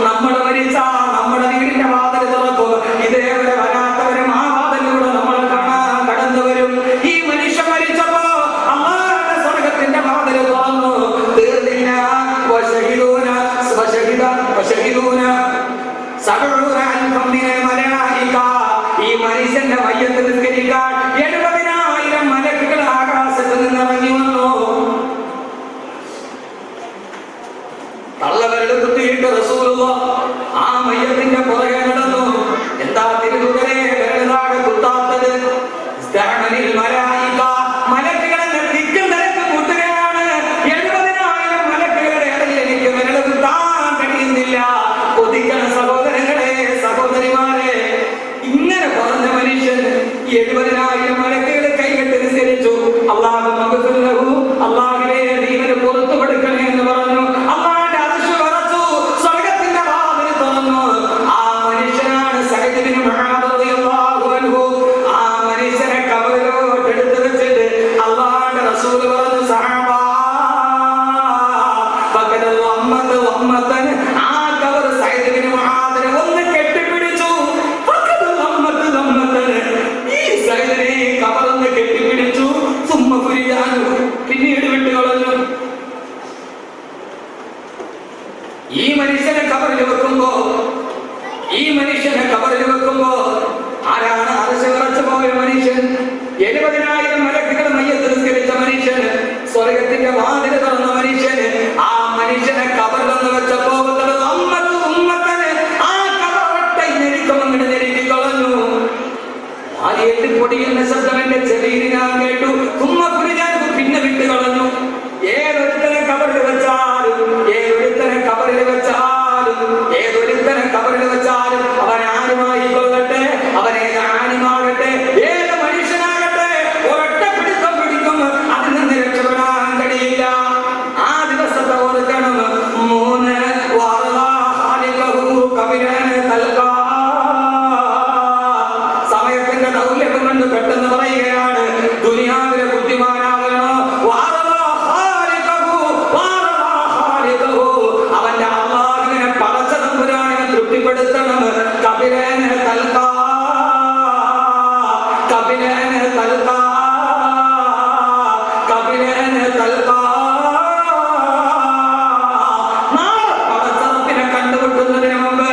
നമ്മൾ മരിച്ചാൽ നമ്മുടെ വീടിന്റെ വാതിൽ തുറക്കും. ഇതേവരെ വരാത്തവരും ആ വാതിലൂടെ നമ്മൾ കാണാൻ കടന്നു വരും. ഈ മനുഷ്യൻ മരിച്ചപ്പോ അല്ലാഹുവിന്റെ സ്വർഗത്തിന്റെ വാതിൽ തുറന്നു. തീർന്നില്ല. ഈ മനുഷ്യന്റെ മയ്യത്ത് നിസ്കരിക്കാൻ 70,000 മലക്കുകൾ ആകാശത്ത് നിന്ന് ഇറങ്ങി വന്നു. തള്ളവരുടെ കുത്തിയിട്ട് റസൂലുള്ളാഹ് ആ മയ്യത്തിന്റെ പുറകെ നടന്നു. എന്താ തിരുതുകരെ വിരലാകെ കുത്താത്തത്? മലക്കുകളെ തിക്കും തിരക്കും കൂട്ടുകയാണ്. 70,000 മലക്കുകളുടെ ഇടയിൽ എനിക്ക് വിരൽ കുത്താൻ കഴിയുന്നില്ല. കൊതിക്കണം സഹോദരങ്ങളെ, സഹോദരിമാരെ. ഇങ്ങനെ പറഞ്ഞ മനുഷ്യൻ 70,000 മലക്കുകൾ കൈകെട്ടി നിസ്കരിച്ചു. അല്ലാഹുവേ നീവന് പുറത്തു കൊടുക്കണേ എന്ന് പറഞ്ഞു. അല്ലാഹുവിന്റെ അർശ് വിറച്ചു. സ്വർഗത്തിന്റെ വാതിൽ തുറന്നു. ആ മനുഷ്യനാണ് സഅദ് ഇബ്നു മുആദ് റളിയല്ലാഹു അൻഹു. ആ മനുഷ്യനെ ഖബറിലോട്ട് എടുത്തു വെച്ചിട്ട് അല്ലാഹുവിന്റെ റസൂൽ പറഞ്ഞു, സഹാബാ ഫഖദൽ വമ്മതൻ. ആ ഖബർ സഅദ് ഇബ്നു മുആദിനെ ഒന്ന് കെട്ടിപ്പിടിച്ചു. ഫഖദൽ വമ്മതൻ. ഈ സഅദിനെ ഖബർ ഒന്ന് കെട്ടിപ്പിടിച്ചു. സുമ്മ ഫുരിയാനു, പിന്നീട് വിട്ടുകളഞ്ഞു. ഈ മനുഷ്യനെ ഖബറിൽ വെക്കുമ്പോ ആരാണ് അർശ് വിറച്ചു പോയ മനുഷ്യൻ? 70,000 മലക്കുകൾ മയ്യത്ത് നിസ്കരിച്ച മനുഷ്യൻ, സ്വർഗത്തിന്റെ വാതിൽ തുറന്ന മനുഷ്യൻ. ആ മനുഷ്യനെ ഖബറിലൊന്ന് വെച്ചപ്പോ ആ ഖബറൊട്ട ഞെരുക്കമങ്ങോട്ട് ഞെരുക്കിക്കളഞ്ഞു. ആദ്യമായിട്ട് പൊടിയുന്ന ശബ്ദം എന്റെ ചെവിയിൽ ഞാൻ കേട്ടു. പിന്നെ വിട്ട് കളഞ്ഞു. ഏതൊരുത്തനെ ഖബറിൽ വെച്ചാലും അവൻ ആരുമായി കൊള്ളട്ടെ, അവനേത് ആരുമാകട്ടെ, ഏത് മനുഷ്യനാകട്ടെ, ഒരൊറ്റ പിടുത്തം പിടിക്കും. അതിൽ നിന്ന് രക്ഷപ്പെടാൻ കഴിയില്ല. ആ ദിവസത്തെ ഓർക്കണം. 3 സമയത്തിന്റെ ദൗർലഭ്യം കൊണ്ട് പെട്ടെന്ന് പറയുകയാണ്, ദുനിയാവിലെ ബുദ്ധിമാനാകണോ? അവന്റെ അല്ലാഹുവിനെ പടച്ച തമ്പുരാനെ തൃപ്തിപ്പെടുത്തണം. പടച്ചതപ്പിനെ കണ്ടുമുട്ടുന്നതിന് മുമ്പ്,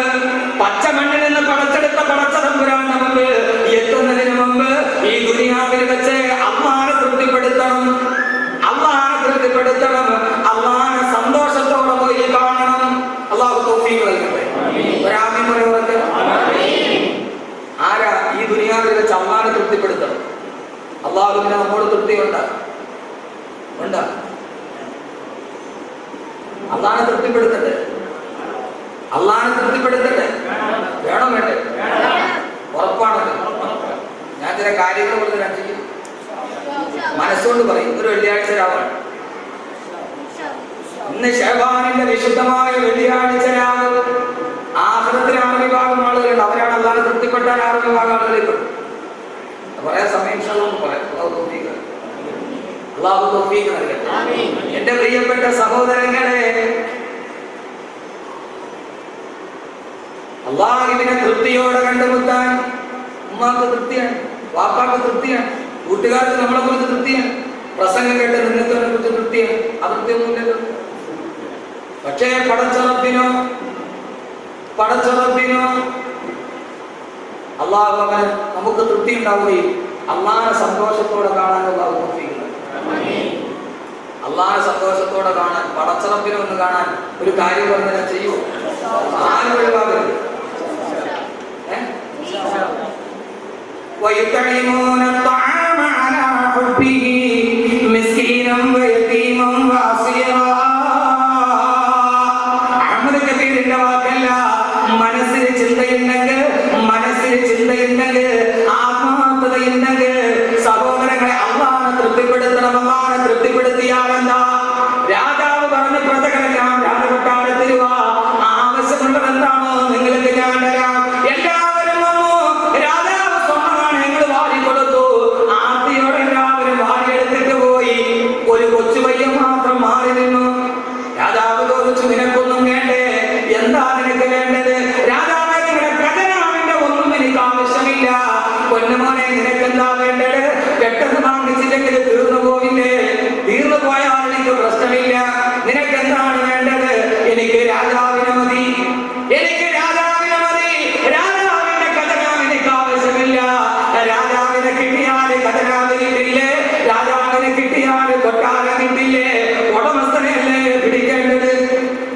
പച്ചമണ്ണിൽ നിന്ന് പടച്ചെടുത്ത പടച്ച തമ്പുരാന്റെ മുമ്പ് എത്തുന്നതിന് മുമ്പ് ഈ ദുനിയാവിൽ വെച്ച് അല്ലാഹുവിനെ തൃപ്തിപ്പെടുത്തണം. അല്ലാഹുവിനെ സന്തോഷത്തോടെ പോയി കാണണം. അല്ലാഹു തൗഫീഖ് നൽകട്ടെ. ഒരാമീൻ പറയുന്നത് ആരാ ഈ ദുനിയാവിൽ വെച്ച് അല്ലാഹുവിനെ തൃപ്തിപ്പെടുത്തണം? അള്ളാഹുവിന് നമ്മോട് തൃപ്തിയുണ്ട്. അള്ളാഹിനെ തൃപ്തിപ്പെടുത്തട്ടെ, അള്ളാഹിനെ തൃപ്തിപ്പെടുത്തട്ടെ. വേണം വേണ്ടേ? ഉറപ്പാണല്ലോ. ഞാൻ ചില കാര്യങ്ങൾ പറഞ്ഞ് ചെയ്യും, മനസ്സുകൊണ്ട് പറയും. ഒരു വെള്ളിയാഴ്ച രാവാണ് ഇന്ന്, ശഅബാനിന്റെ വിശുദ്ധമായ വെള്ളിയാഴ്ച രാവ്. ആഖിറത്തിൽ 6 വിഭാഗം ആളുകളുണ്ട്. അവരാണ് അള്ളാഹിനെ തൃപ്തിപ്പെട്ടാൽ 6 വിഭാഗം ആളുകളിൽ പറയാൻ സമയം അള്ളാഹു തൗഫീഖ് നൽകട്ടെ. എന്റെ പ്രിയപ്പെട്ട സഹോദരങ്ങളെ, അള്ളാഹുവിനെ തൃപ്തിയോടെ കണ്ടുമുട്ടാൻ ഉമ്മാക്ക് തൃപ്തിയാണ്, വാപ്പാക്ക് തൃപ്തിയാണ്, കൂട്ടുകാർക്ക് നമ്മളെ കുറിച്ച് തൃപ്തിയാണ്, പ്രസംഗം കേട്ട് നിങ്ങൾക്ക് അതിനെ കുറിച്ച് തൃപ്തിയാണ്. അതൃപ്തിയൊന്നുമില്ലല്ലോ. പക്ഷേ പടച്ചറപ്പിനോ അള്ളാഹു അവൻ നമുക്ക് തൃപ്തി ഉണ്ടാവുകയും അള്ളാഹിനെ സന്തോഷത്തോടെ കാണാൻ അള്ളാഹു തൗഫീഖ് നൽകട്ടെ. അള്ളാഹിനെ സന്തോഷത്തോടെ കാണാൻ, പടച്ചറപ്പിനെ ഒന്ന് കാണാൻ ഒരു കാര്യം പറഞ്ഞാൽ ചെയ്യൂ. ആരും ഒഴിവാകരുത്. ويطعمون الطعام على حبه مسكينا ويتيما واسيرا. അഹ്മദ് കബീറിന്റെ വാക്കല്ല, മനസ്സിൽ ചിന്തയുണ്ടെങ്കിൽ, ആത്മാർത്ഥതയുണ്ടെങ്കിൽ സഹോദരങ്ങളെ അള്ളാഹിനെ തൃപ്തിപ്പെടുത്തണം. അള്ളാഹിനെ തൃപ്തിപ്പെടുത്തിയാൽ എന്താ? രാജാവ് പറഞ്ഞ പ്രജകളെല്ലാം രാജകൊട്ടാരത്തിൽ വാ, ആവശ്യമുള്ളത് എന്താണോ നിങ്ങൾക്ക് ഞാൻ തരാം. എല്ലാവരും വന്നു. രാജാവ് സ്വർണ്ണമാണ് ഞങ്ങൾ വാരിക്കൊടുത്തു. ആർത്തിയോടെ എല്ലാവരും വാരിയെടുത്തിട്ട് പോയി. ഒരു കൊച്ചു പയ്യൻ മാത്രം മാറി നിന്നു. രാജാവ് ചോദിച്ചു, നിനക്കൊന്നും വേണ്ടേ? എന്താ നിനക്ക് വേണ്ടത്? രാജാവേ, നിങ്ങളുടെ ഖജനാവിന്റെ ഒന്നും എനിക്ക് ആവശ്യമില്ല. പൊന്നുമോനെ, നിനക്കെന്താ വേണ്ടത്? പെട്ടെന്ന് വാങ്ങിച്ചില്ലെങ്കിൽ തീർന്നു പോവില്ലേ? തീർന്നു പോയാൽ എനിക്ക് പ്രശ്നമില്ല. നിനക്കെന്താണ് വേണ്ടത്? എനിക്ക് രാജാവിനെ മതി, എനിക്ക് രാജാവിനെ മതി. രാജാവിന്റെ ഖജനാവ് എനിക്ക് ആവശ്യമില്ല. രാജാവിനെ കിട്ടിയാൽ ഖജനാവ് കിട്ടില്ലേ? രാജാവിനെ കിട്ടിയാൽ കൊട്ടാരം കിട്ടില്ലേ? ഉടമസ്ഥനെയല്ലേ പിടിക്കേണ്ടത്?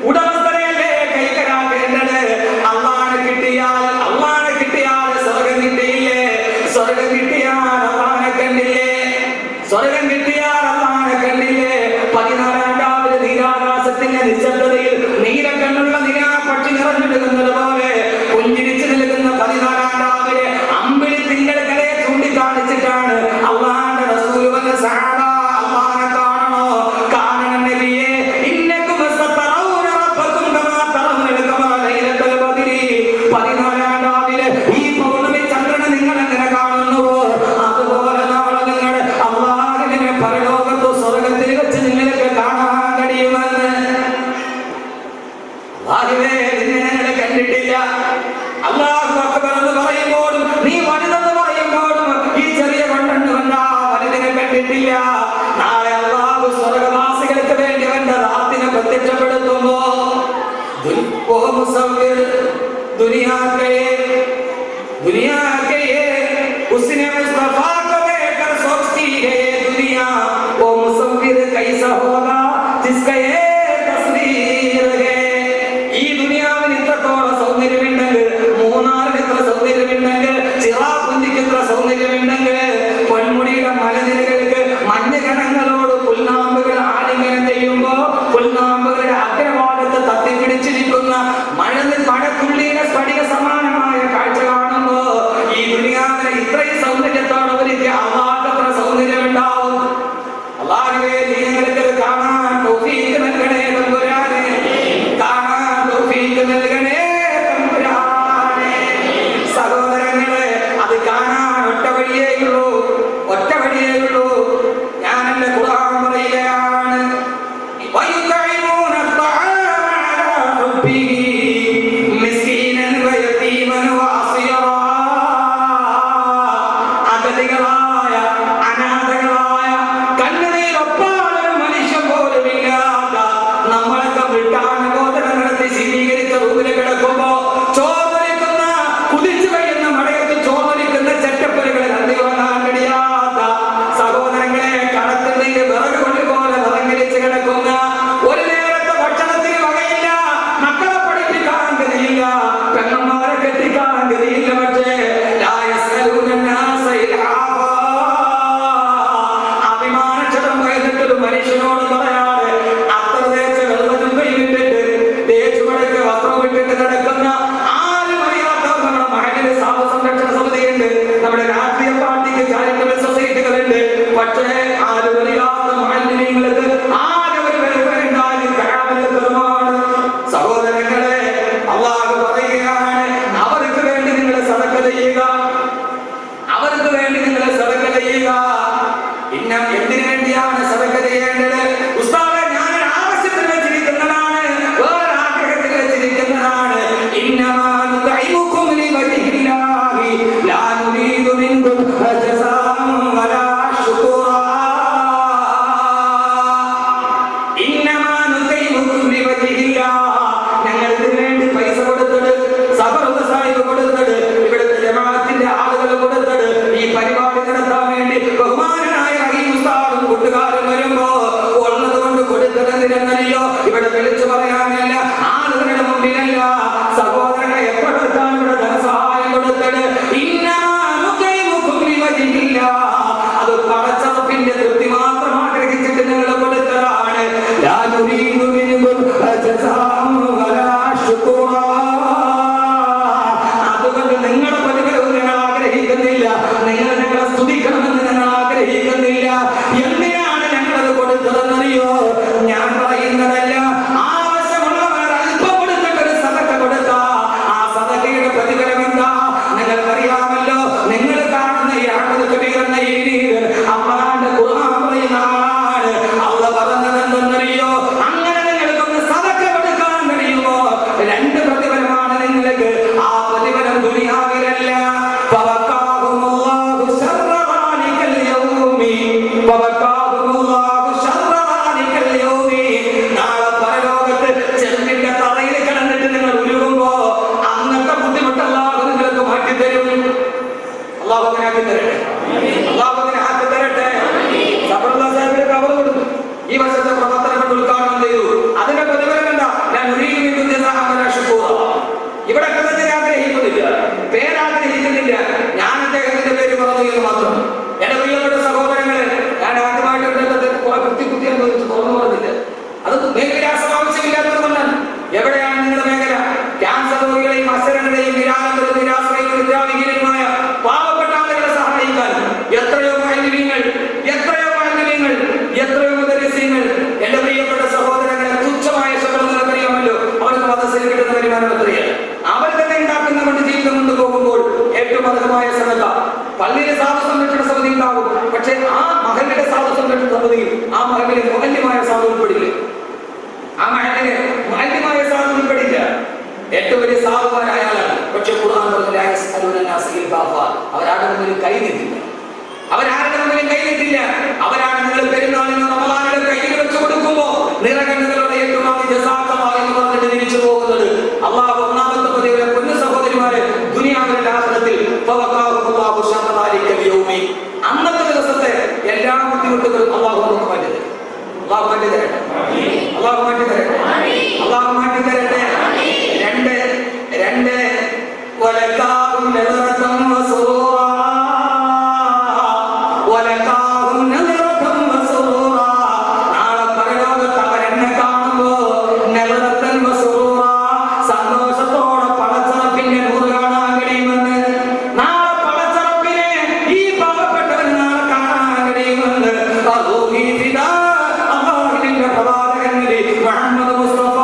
ഉടമസ്ഥനെയല്ലേ കൈക്കലാക്കേണ്ടത്? അള്ളാഹനെ കിട്ടിയാൽ സ്വർഗം കിട്ടിയില്ലേ? സ്വർഗം കിട്ടിയാൽ അള്ളാഹനെ കണ്ടില്ലേ? സ്വർഗം കിട്ടിയാൽ അള്ളാഹനെ കണ്ടില്ലേ? 14-ാം രാവിലെ നീരാകാശത്തിന്റെ നിശബ്ദതയിൽ നീലക്കണ്ണുള്ള നിലാപക്ഷി നിറഞ്ഞെടുക്കുന്നത് പോലെ പുഞ്ചിരിച്ചു നിൽക്കുന്ന 14-ാം രാവിലെ അമ്പിളി തിങ്കൾ കലയെ ചൂണ്ടിക്കാണിച്ചിട്ടാണ് അള്ളാഹുവിന്റെ റസൂൽ വന്ന സഹാബ, അള്ളാഹനെ കാണണോ? കാണണം നബിയേ. ഇന്നകും സതറൗന റബ്ബകും കമാ തറൗനൽ ഖമറ ലൈലത്തുൽ ബദ്രി. 14-ാം രാവിലെ ഈ പൗർണ്ണമി ചന്ദ്രനെ നിങ്ങൾ എങ്ങനെ കാണുന്നുവോ അതുപോലെ നാളെ നിങ്ങൾ അള്ളാഹുവിനെ പരലോകത്ത് സ്വർഗത്തിൽ വെച്ച് നിങ്ങൾക്ക് കാണാൻ കഴിയുമെന്ന്. അല്ലാഹുവേ, നിന്നെ ഞങ്ങൾ കണ്ടിട്ടില്ല. അല്ലാഹു അക്ബർ എന്ന് പറയുമ്പോഴും നീ വലുതെന്ന് പറയുമ്പോഴും ഈ ചെറിയ കൊണ്ടെന്ന് കണ്ടാ വലുതിനെ കണ്ടിട്ടില്ല. നാളെ അല്ലാഹു സ്വർഗവാസികൾക്ക് വേണ്ടി അവന്റെ റാത്തിനെ പ്രത്യക്ഷപ്പെടുത്തുമ്പോ दुनिया के उसने मुस्तफा को देखकर सोचती है दुनिया वो मुसव्विर कैसा होगा जिसका ये तस्वीर है. ഈ ദുനിയാവിന് ഇത്രത്തോളം സൗന്ദര്യമുണ്ടെങ്കിൽ, മൂന്നാറിന് ഇത്ര സൗന്ദര്യമുണ്ടെങ്കിൽ, ചിറാപുഞ്ചിക്ക് ഇത്ര സൗന്ദര്യമുണ്ടെങ്കിൽ, പൊന്മുടിയുടെ മലനിരകൾക്ക് മഞ്ഞ് കണങ്ങളോട് പുൽനാമ്പുകൾ ആലിംഗനം ചെയ്യുമ്പോ പുൽനാമ്പുകളുടെ അഗ്രഭാഗത്ത് തത്തിപ്പിടിച്ചിരിക്കുന്ന മഴത്തുള്ളിയുടെ സ്ഫടിക സമാനമായ കാഴ്ച കാണുമ്പോ ഈ ദുനിയാവിനെ ഇത്രയും സൗന്ദര്യത്തോടെ അവർക്ക് അള്ളാഹത്ര സൗന്ദര്യം ഉണ്ടാവും. അള്ളാഹുവേ, നീ ഞങ്ങൾക്ക് കാണാൻ തൗഫീഖ് നൽകണേ തമ്പുരാനെ, കാണാൻ തൗഫീഖ് നൽകണേ തമ്പുരാനെ. സഹോദരങ്ങളെ, അത് കാണാൻ ഒറ്റ വഴിയേയുള്ളൂ. ഞാൻ എന്റെ ഖുർആൻ പറയുകയാണ്, വയുതഇമൂന അത്അമ അലാ ഹുബ്ബിഹി മിസ്കീനൻ വയതീമൻ വഅസിറാ. അഗതികളായ, അനാഥകളായ, കണ്ണുനീരൊപ്പാളൊരു മനുഷ്യൻ പോലും ഇല്ലാത്ത നമ്മളൊക്കെ വൃട്ടാനുബോധനം നടത്തി ശീലീകരിച്ച റൂമിൽ കിടക്കുമ്പോ ചോദരിക്കുന്ന, കുതിച്ചു കഴിയുന്ന മടയത്ത് ചോദരിക്കുന്ന ചെറ്റപ്പലുകളെ നന്ദി വാങ്ങാൻ കഴിയാത്ത സഹോദരങ്ങളെ, കടത്തിൽ നിന്ന് വിറക് കൊള്ളി പോലെ വിറങ്ങലിച്ച് കിടക്കുന്ന, ഒരു നേരത്തെ ഭക്ഷണത്തിന് വകയില്ല, മക്കളെ പഠിപ്പിക്കാൻ ഗതിയില്ല, പെണ്ണന്മാരെ കെട്ടിക്കാൻ ഗതിയില്ല. പക്ഷേ ലാ യസ്അലൂന നാസ ഇൽഹാഫാ. രാഷ്ട്രീയ പാർട്ടിക്ക് ചാരിറ്റബിൾ സൊസൈറ്റികളുണ്ട്. പക്ഷേ ആരുമറിയാത്ത മുഅല്ലിമീങ്ങൾക്ക് ആകെ ഒരു വെൽഫെയർ ഉണ്ടായി കറാമത്തുമാണ്. സഹോദരങ്ങളെ, അല്ലാഹു പറയുകയാണ്, അവർക്ക് വേണ്ടി നിങ്ങൾ സദഖ ചെയ്യുക, അവർക്ക് വേണ്ടി നിങ്ങൾ സദഖ ചെയ്യുക. പിന്നെ എന്തിനു വേണ്ടിയാണ് സദഖ ചെയ്യേണ്ടത്? ഉസ്താദേ, ഞാനൊരു ആവശ്യത്തിന് വെച്ചിരിക്കുന്നതാണ്, വേറെ ആഗ്രഹത്തിൽ വെച്ചിരിക്കുന്നതാണ്. ഇന്നമാ നുതഇമുകും ലിവജ്ഹില്ലാഹി ലാ നുരീദു മിൻകും ജസാഅൻ വലാ ശുക്റാ. ഇന്നമാ നുതഇമുകും ലിവജ്ഹില്ലാഹ്, ഞങ്ങൾ ഇതിനു വേണ്ടി പൈസ കൊടുത്തത്, സഫറുൽ സാഹിബ് കൊടുത്തത്, ഇവിടുത്തെ ജമാഅത്തിന്റെ ആളുകൾ കൊടുത്തത്, ഈ പരിപാടി നടത്താൻ വേണ്ടി ബഹുമാനനായ റഹീം ഉസ്താദും കൂട്ടുകാരും വരുമ്പോ ഉള്ളത് കൊണ്ട് കൊടുത്തതെന്നറിയോ? ഇവിടെ വിളിച്ചു പറയാനല്ല, ആളുകളുടെ മുമ്പിലല്ല. സഹോദരനെ എപ്പോഴെടുത്താണ് ഇവിടെ ധനസഹായം കൊടുത്തത്? അത് പടച്ചറപ്പിന്റെ തൃപ്തി മാത്രം ആഗ്രഹിച്ചിട്ട് നിങ്ങൾ കൊടുത്തതാണ്. അതുകൊണ്ട് നിങ്ങളുടെ പ്രതിഫലവും ഞങ്ങൾ ആഗ്രഹിക്കുന്നില്ല, നിങ്ങൾ ഞങ്ങളെ സ്തുതിക്കണമെന്ന് ഞങ്ങൾ ആഗ്രഹിക്കുന്നില്ല. എന്തിനാണ് ഞങ്ങളത് കൊടുത്തതെന്നറിയോ? ഞാൻ പറയുന്നതല്ല, ആവശ്യമുള്ളവർ അല്പം കൊടുത്തിട്ട് ഒരു സദഖ കൊടുത്ത ആ സദഖയുടെ പ്രതിഫലം എന്താ നിങ്ങൾക്കറിയാമല്ലോ. നിങ്ങൾ കാണുന്ന ഈ അഹ്മദ് കബീർ എന്ന ഈ ലീഡർ അള്ളാഹുവിന്റെ ഖുർആൻ പറയുന്ന ആളാണ്. അള്ളാഹ് പറഞ്ഞത് എന്തെന്നറിയോ? അങ്ങനെ നിങ്ങൾക്കൊന്ന് സദഖ കൊടുക്കാൻ കഴിയുമോ? രണ്ട് പ്രതിഫലമാണ് നിങ്ങൾക്ക്. ആ പ്രതിഫലം ദുനിയാവിലല്ല. ഫവഖാഹുമുല്ലാഹു ശർറ ദാലികൽ യൗമി, ഫവഖാഹുമുല്ലാഹു ശർറ ദാലികൽ യൗമി. നാളെ പരലോകത്ത് ചെറുപ്പിന്റെ തറയിൽ കിടന്നിട്ട് നിങ്ങൾ ഉരുകുമ്പോ അന്നത്തെ ബുദ്ധിമുട്ട് അല്ലാഹു നിങ്ങൾക്ക് മാറ്റിത്തരും. അല്ലാഹു അങ്ങനെ ആക്കി തരട്ടെ, അല്ലാഹു അങ്ങനെ ആക്കി തരട്ടെ. സഫറുല്ലാഹ് സാഹിബിന്റെ കവർ കൊടുത്തു, ഈ വർഷത്തെ പ്രവർത്തനം കൊണ്ട് ഉദ്ഘാടനം ചെയ്തു. അതിന്റെ പ്രതിഫലം എന്താ? ഞാൻ ഉരീദു മിൻകും ജസാഅൻ വലാ ശുക്റാ. ഇവിടെ കഥ ആഗ്രഹിക്കുന്നില്ല, പേരാഗ്രഹിക്കുന്നില്ല, ഞാൻ അദ്ദേഹത്തിന്റെ പേര് പറഞ്ഞു എന്ന് മാത്രം. എന്റെ പ്രിയപ്പെട്ട സഹോദരങ്ങളെ, ഞാൻ ആദ്യമായിട്ട് കുത്തി അനുഭവിച്ചു തുറന്നു പറഞ്ഞില്ല. അത് മേഖലാസം ആവശ്യമില്ലാത്തതുകൊണ്ടാണ്. എവിടെയാണ് നിങ്ങളുടെ മേഖല? ക്യാൻസർ രോഗികളെയും അസുരങ്ങളെയും നിരാലംബരും നിരാശ്രയവും നിദ്രാവിഹീനരുമായ പാവപ്പെട്ട ആളുകളെ സഹായിക്കാൻ എത്രയോ മുഅല്ലിമീങ്ങൾ, എത്രയോ മുഅല്ലിമീങ്ങൾ, എത്രയോ മുദരിസീങ്ങൾ. എന്റെ പ്രിയപ്പെട്ട സഹോദരങ്ങളെ, തുച്ഛമായ ശമ്പളം നിങ്ങൾക്കറിയാമല്ലോ. അവർക്ക് മദ്രസയിൽ കിട്ടുന്ന വരുമാനം എത്രയാണ്? അവർ തന്നെ ഉണ്ടാക്കുന്ന കൊണ്ട് ജീവിതം കൊണ്ട് പോകുമ്പോൾ ഏറ്റവും അർഹമായ സദഖ. പള്ളിയിലെ സാധു സംരക്ഷണ സമിതി ഉണ്ടാകും, പക്ഷേ ആ മഹലിന്റെ സാധു സംരക്ഷണ സമിതിയിൽ ആ മഹലിലെ മുഅല്ലിമായ സാധു ഉൾപ്പെടില്ല. ആ മഹലിലെ മുഅല്ലിമായ സാധു ഉൾപ്പെടില്ല. ഏറ്റവും വലിയ സാധുവാനായാലാണ്. പക്ഷെ ഖുർആൻ പറഞ്ഞ അവരാരുടെ മുന്നിൽ കൈ നീട്ടില്ല, അവരാരുടെ മുന്നിൽ കൈ നീട്ടില്ല. അവരാണ് നിങ്ങൾ പെരുന്നാളിന് റമളാനിലെ കയ്യിൽ വെച്ച് കൊടുക്കുമ്പോ നിറകണ്ണുകളുടെ ഏറ്റവും ആദ്യ ജസാഅല്ലാഹ് എന്ന് പറഞ്ഞിട്ട് തിരിച്ചു പോകുന്നത്. അല്ലാഹു ഒന്നാമത്തെ പ്രതിഫലം പൊന്നു സഹോദരിമാരെ ദുനിയാവിലെ ആഖിറത്തിൽ ഫവഖാഹുല്ലാഹു ശർറ ദാലികൽ യൗമി. അന്നത്തെ ദിവസത്തെ എല്ലാ ബുദ്ധിമുട്ടുകളും അല്ലാഹു നമുക്ക് മാറ്റി തരും. അല്ലാഹു മാറ്റി തരട്ടെ, അല്ലാഹു മാറ്റി തരട്ടെ, അല്ലാഹു മാറ്റി തരട്ടെ. രണ്ട് വലകാഹും നദറതൻ വസുറൂറാ, വലകാഹും നദറതൻ വസുറൂറാ. നാളെ പരലോകത്ത് അവരെന്നെ കാണുമ്പോ നദറതൻ വസുറൂറാ, സന്തോഷത്തോടെ പടച്ചറപ്പിന്റെ നൂറ് കാണാൻ കഴിയുമെന്ന്. നാളെ പടച്ചറപ്പിനെ ഈ പാവപ്പെട്ടവന് നാളെ കാണാൻ കഴിയുമെന്ന് അല്ലാഹുവിന്റെ പ്രവാചകനിലെ മുഹമ്മദ് മുസ്തഫ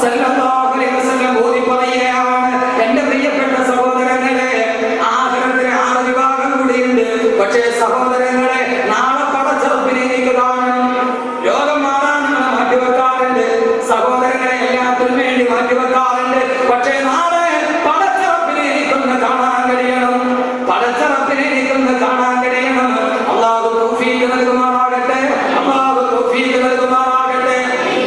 സല്ലല്ലാഹു അലൈഹി വസല്ലം ഓതി പറയുകയാണ്. എന്റെ പ്രിയപ്പെട്ട സഹോദരങ്ങളെ, ആഖിറത്തിൽ 6 വിഭാഗം കൂടിയുണ്ട്. പക്ഷേ സഹോദരങ്ങളെ, നാളെ പടച്ചറപ്പിനെ എനിക്ക് കാണണം. രോഗം മാറാൻ നമ്മൾ മാറ്റിവെക്കാറുണ്ട് സഹോദരങ്ങളെ, എല്ലാത്തിനും വേണ്ടി മാറ്റിവെക്കാറുണ്ട്. പക്ഷേ നാളെ പടച്ചറപ്പിനെ എനിക്കൊന്ന് കാണാൻ കഴിയണം, പടച്ചറപ്പിനെ എനിക്കൊന്ന് കാണാൻ കഴിയണം. അല്ലാഹു തൗഫീഖ് നൽകുമാറാകട്ടെ, അല്ലാഹു തൗഫീഖ് നൽകുമാറാകട്ടെ.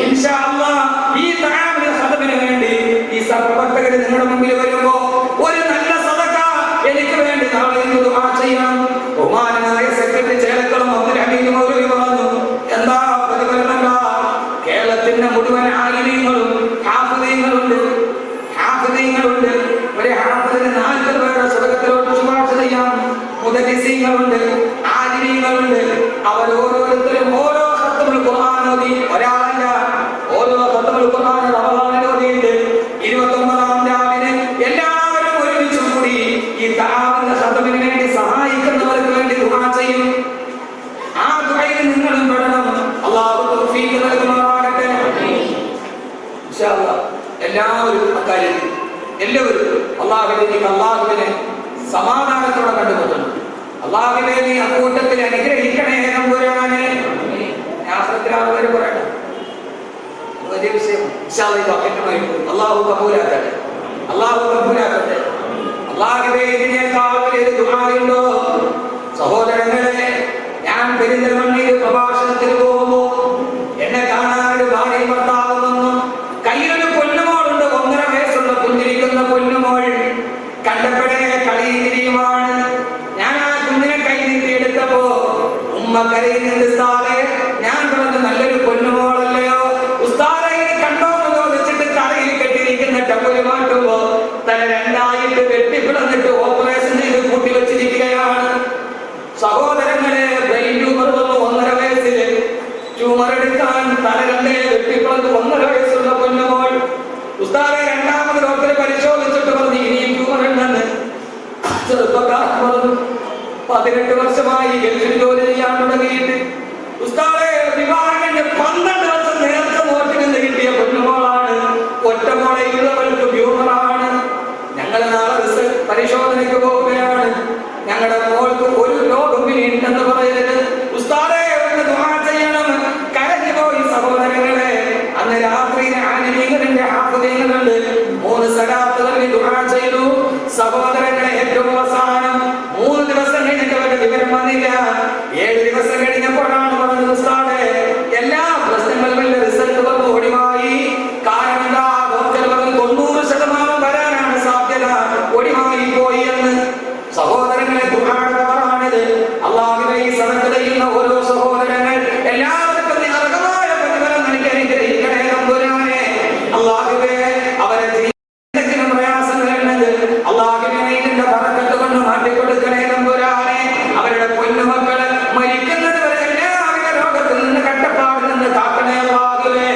ഇൻഷാ അല്ലാഹ് ഈ തആമിൽ ഖദമിന് വേണ്ടി ഈ സഹപ്രവർത്തകർ നിങ്ങളുടെ മുമ്പിൽ വരുമ്പോ ഒരു നല്ല സദഖ എനിക്ക് വേണ്ടി നാളെ ഇന്ന് ദുആ ചെയ്യണം. ബഹുമാനനായ സെക്രട്ടറി ചേലക്കളം അബ്ദുൽ ഹമീദ് മൗലവി പറഞ്ഞു, എന്താ പ്രതിഫലം? എന്താ? കേരളത്തിന്റെ മുഴുവൻ ആലിമീങ്ങളും ഹാഫിദീങ്ങളുണ്ട്. ഒരു ഹാഫിദിന് 40 പേരുടെ സദഖത്തിലോട്ട് ശുപാർശ ചെയ്യാം. മുദരിസീങ്ങളുണ്ട്, ആലിമീങ്ങളുണ്ട്. അവർ ഓരോരുത്തരും ഓരോ ഖത്മുൽ ഖുർആൻ ഓതി, ഒരാളല്ല, ഓരോ ഖത്മുൽ ഖുർആൻ റമളാനിൽ ഓതിയിട്ട് 29-ാം രാവിലെ എല്ലാവരും ഒരുമിച്ച് കൂടി ഈ തആമിൽ ഖത്മിന് വേണ്ടി സഹായിക്കും. സമാധാനത്തോടെ കണ്ടുമുട്ടുന്നു. അള്ളാഹുവേ നീ അക്കൂട്ടത്തിൽ അനുഗ്രഹിക്കണേ തമ്പുരാനെ. ആഖിറത്തിലാവരെ പറയണം, വലിയ വിഷയം. അള്ളാഹു കബൂലാക്കട്ടെ, അള്ളാഹു കബൂലാക്കട്ടെ. അള്ളാഹുവേ ഇതിനേക്കാൾ വലിയൊരു ദുആയുണ്ടോ? സഹോദരങ്ങളെ, ഞാൻ പെരിന്തൽമണ്ണയിൽ പ്രഭാഷണത്തിന് പോകുമ്പോ എന്നെ കാണാൻ ഒരു ഭാര്യ ഭർത്താവ് വന്നു. കയ്യിലൊരു പൊന്നുമോളുണ്ട്, 1.5 വയസ്സുള്ള കുഞ്ഞിരിക്കുന്ന പൊന്നുമോൾ. കണ്ടപ്പോഴേ കളിയുമാണ്. ഞാൻ ആ കുഞ്ഞിനെ കൈ നീട്ടി എടുത്തപ്പോ ഉമ്മ കരയുന്നുണ്ട്. ഉസ്താദേ, ഞാൻ പറഞ്ഞു നല്ലൊരു പൊന്നുമോളല്ലയോ ഉസ്താദേ, കണ്ടോ എന്ന് ചോദിച്ചിട്ട് തലയിൽ കെട്ടിയിരിക്കുന്ന ടവല് മാറ്റുമ്പോ തല 2ആയിട്ട് വെട്ടിപ്പിളന്നിട്ട് ഓപ്പറേഷൻ ചെയ്ത് കൂട്ടി വെച്ചിരിക്കുകയാണ്. സഹോദരങ്ങളെ, ബ്രെയിൻ ട്യൂമർ വന്നു 1.5 വയസ്സിൽ. ട്യൂമർ എടുക്കാൻ തല 2 വെട്ടിപ്പിളന്ന് 1.5 വയസ്സുള്ള പൊന്നുമോൾ. ഉസ്താദെ, 2ാമത് ഡോക്ടറെ പരിശോധിച്ചിട്ട് പറഞ്ഞു ഇനിയും ട്യൂമർ ഉണ്ടെന്ന്. ചെറുപ്പക്കാരൻ പറഞ്ഞു 18 വർഷമായി ഗൾഫിൽ ജോലി ചെയ്യാൻ തുടങ്ങിയിട്ട്. ഉസ്താദെ, വിവാഹം കഴിഞ്ഞ് 12 വർഷം നേരത്തെ നോട്ടിൽ നിന്ന് കിട്ടിയ പൊന്നുമോളാണ്. ഒറ്റമോളയുള്ളവർക്ക് ട്യൂമറാണ്. ഞങ്ങൾ നാളെ റിസൾട്ട് പരിശോധനയ്ക്ക് പോവുകയാണ്. ഞങ്ങളുടെ മോൾക്ക് ഒരു രോഗം ഇനി ഉണ്ടെന്ന് പറയരുത്. ഉസ്താദെ, ഒന്ന് ദുആ ചെയ്യണം. കരഞ്ഞു പോയി സഹോദരങ്ങളെ. അന്ന് രാത്രി ആനിമീങ്ങളുടെ ഹാഫിദീങ്ങളുണ്ട്. 3 സലാത്തുകൾ ദുആ ചെയ്തു. സഹോദരങ്ങളെ, ഏറ്റവും അവസാനം 3 ദിവസം കഴിഞ്ഞിട്ട് അവരുടെ വിവരം വന്നില്ല. 7 ദിവസം കഴിഞ്ഞപ്പോഴാണ് പറഞ്ഞത് ഉസ്താദെ, എല്ലാ പ്രശ്നങ്ങളും റിസൾട്ട് വന്ന് ഒടിവായി. കാരണം എന്താ? ഡോക്ടർ പറഞ്ഞു 90% വരാനാണ് സാധ്യത, ഒടിവായി പോയി എന്ന്. സഹോദരങ്ങളെ, ദുആയുടെ പവറാണിത്. അല്ലാഹുവേ, ഈ സദഖ ചെയ്യുന്ന ഓരോ സഹോദരങ്ങൾ എല്ലാവർക്കും നീ അർഹമായ പ്രതിഫലം നൽകി അനുഗ്രഹിക്കണേ തമ്പുരാനെ. അല്ലാഹുവേ, അവരെ എന്തെങ്കിലും പ്രയാസങ്ങളുണ്ടെങ്കിൽ അല്ലാഹുവേ ഇതിന്റെ ബറക്കത്ത് കൊണ്ട് മാറ്റിക്കൊടുക്കണേ തമ്പുരാനെ. അവരുടെ പൊന്നുമക്കള് മരിക്കുന്നത് വരെ എല്ലാവിധ രോഗത്തിൽ നിന്ന് കട്ടപ്പാടിൽ നിന്ന് കാക്കണേ അല്ലാഹുവേ.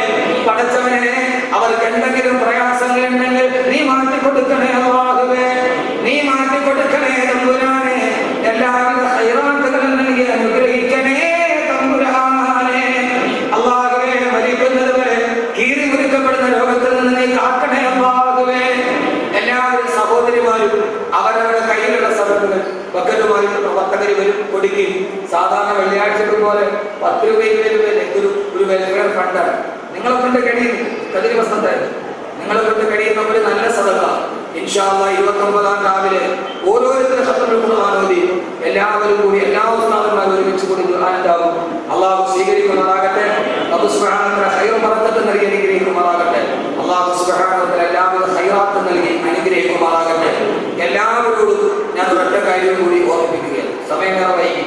പടച്ചവനെ, അവർക്ക് എന്തെങ്കിലും പ്രയാസങ്ങളുണ്ടെങ്കിൽ നീ മാറ്റിക്കൊടുക്കണേ അല്ലാഹുവേ, നീ മാറ്റിക്കൊടുക്കണേ തമ്പുരാനെ. എല്ലാവിധ ഖൈറാത്തുകളും നൽകി അനുഗ്രഹിക്കണേ തമ്പുരാനെ. അല്ലാഹുവേ, മരിക്കുന്നത് വരെ കീറി മുറിക്കപ്പെടുന്ന രോഗത്തിൽ നിന്ന് നീ കാക്കണേ അല്ലാഹുവേ. എല്ലാവരും സഹോദരിമാരും അവരവരുടെ കയ്യിലുള്ള സദഖകൾ വക്കലുമായിട്ടുള്ള വർത്തകര് വരും കൊടുക്കും. സാധാരണ വെള്ളിയാഴ്ചകൾ പോലെ 10 രൂപയിൽ ഒരു വെൽഫെയർ ഫണ്ടാണ്. നിങ്ങളെ കൊണ്ട് കഴിയുന്നു കതിരി വസന്തായിരുന്നു. നിങ്ങളെ കൊണ്ട് കഴിയുന്ന ഒരു നല്ല സദഖ ഇൻഷാ അല്ലാഹ് 29-ാം രാവിലെ ഓരോരുത്തരും ഖത്മുൽ ഖുർആൻ ഓതി എല്ലാവരും കൂടി എല്ലാ ഉസ്താദന്മാരും ഒരുമിച്ച് കൂടി ഖുർആൻ ഉണ്ടാവും. അല്ലാഹു സ്വീകരിക്കുമാറാകട്ടെ. അല്ലാഹു സുബ്ഹാനഹു വ തആല ഖൈർ ബറക്കത്ത് നൽകി അനുഗ്രഹിക്കുമാറാകട്ടെ. അല്ലാഹു സുബ്ഹാനഹു വ തആല എല്ലാവിധ ഖൈറാത്ത് നൽകി അനുഗ്രഹിക്കുമാറാകട്ടെ. എല്ലാവരോടും ഞാൻ ഒരൊറ്റ കാര്യം കൂടി ഓർമ്മിപ്പിക്കുകയാണ്. സമയം ഏറെ വൈകി.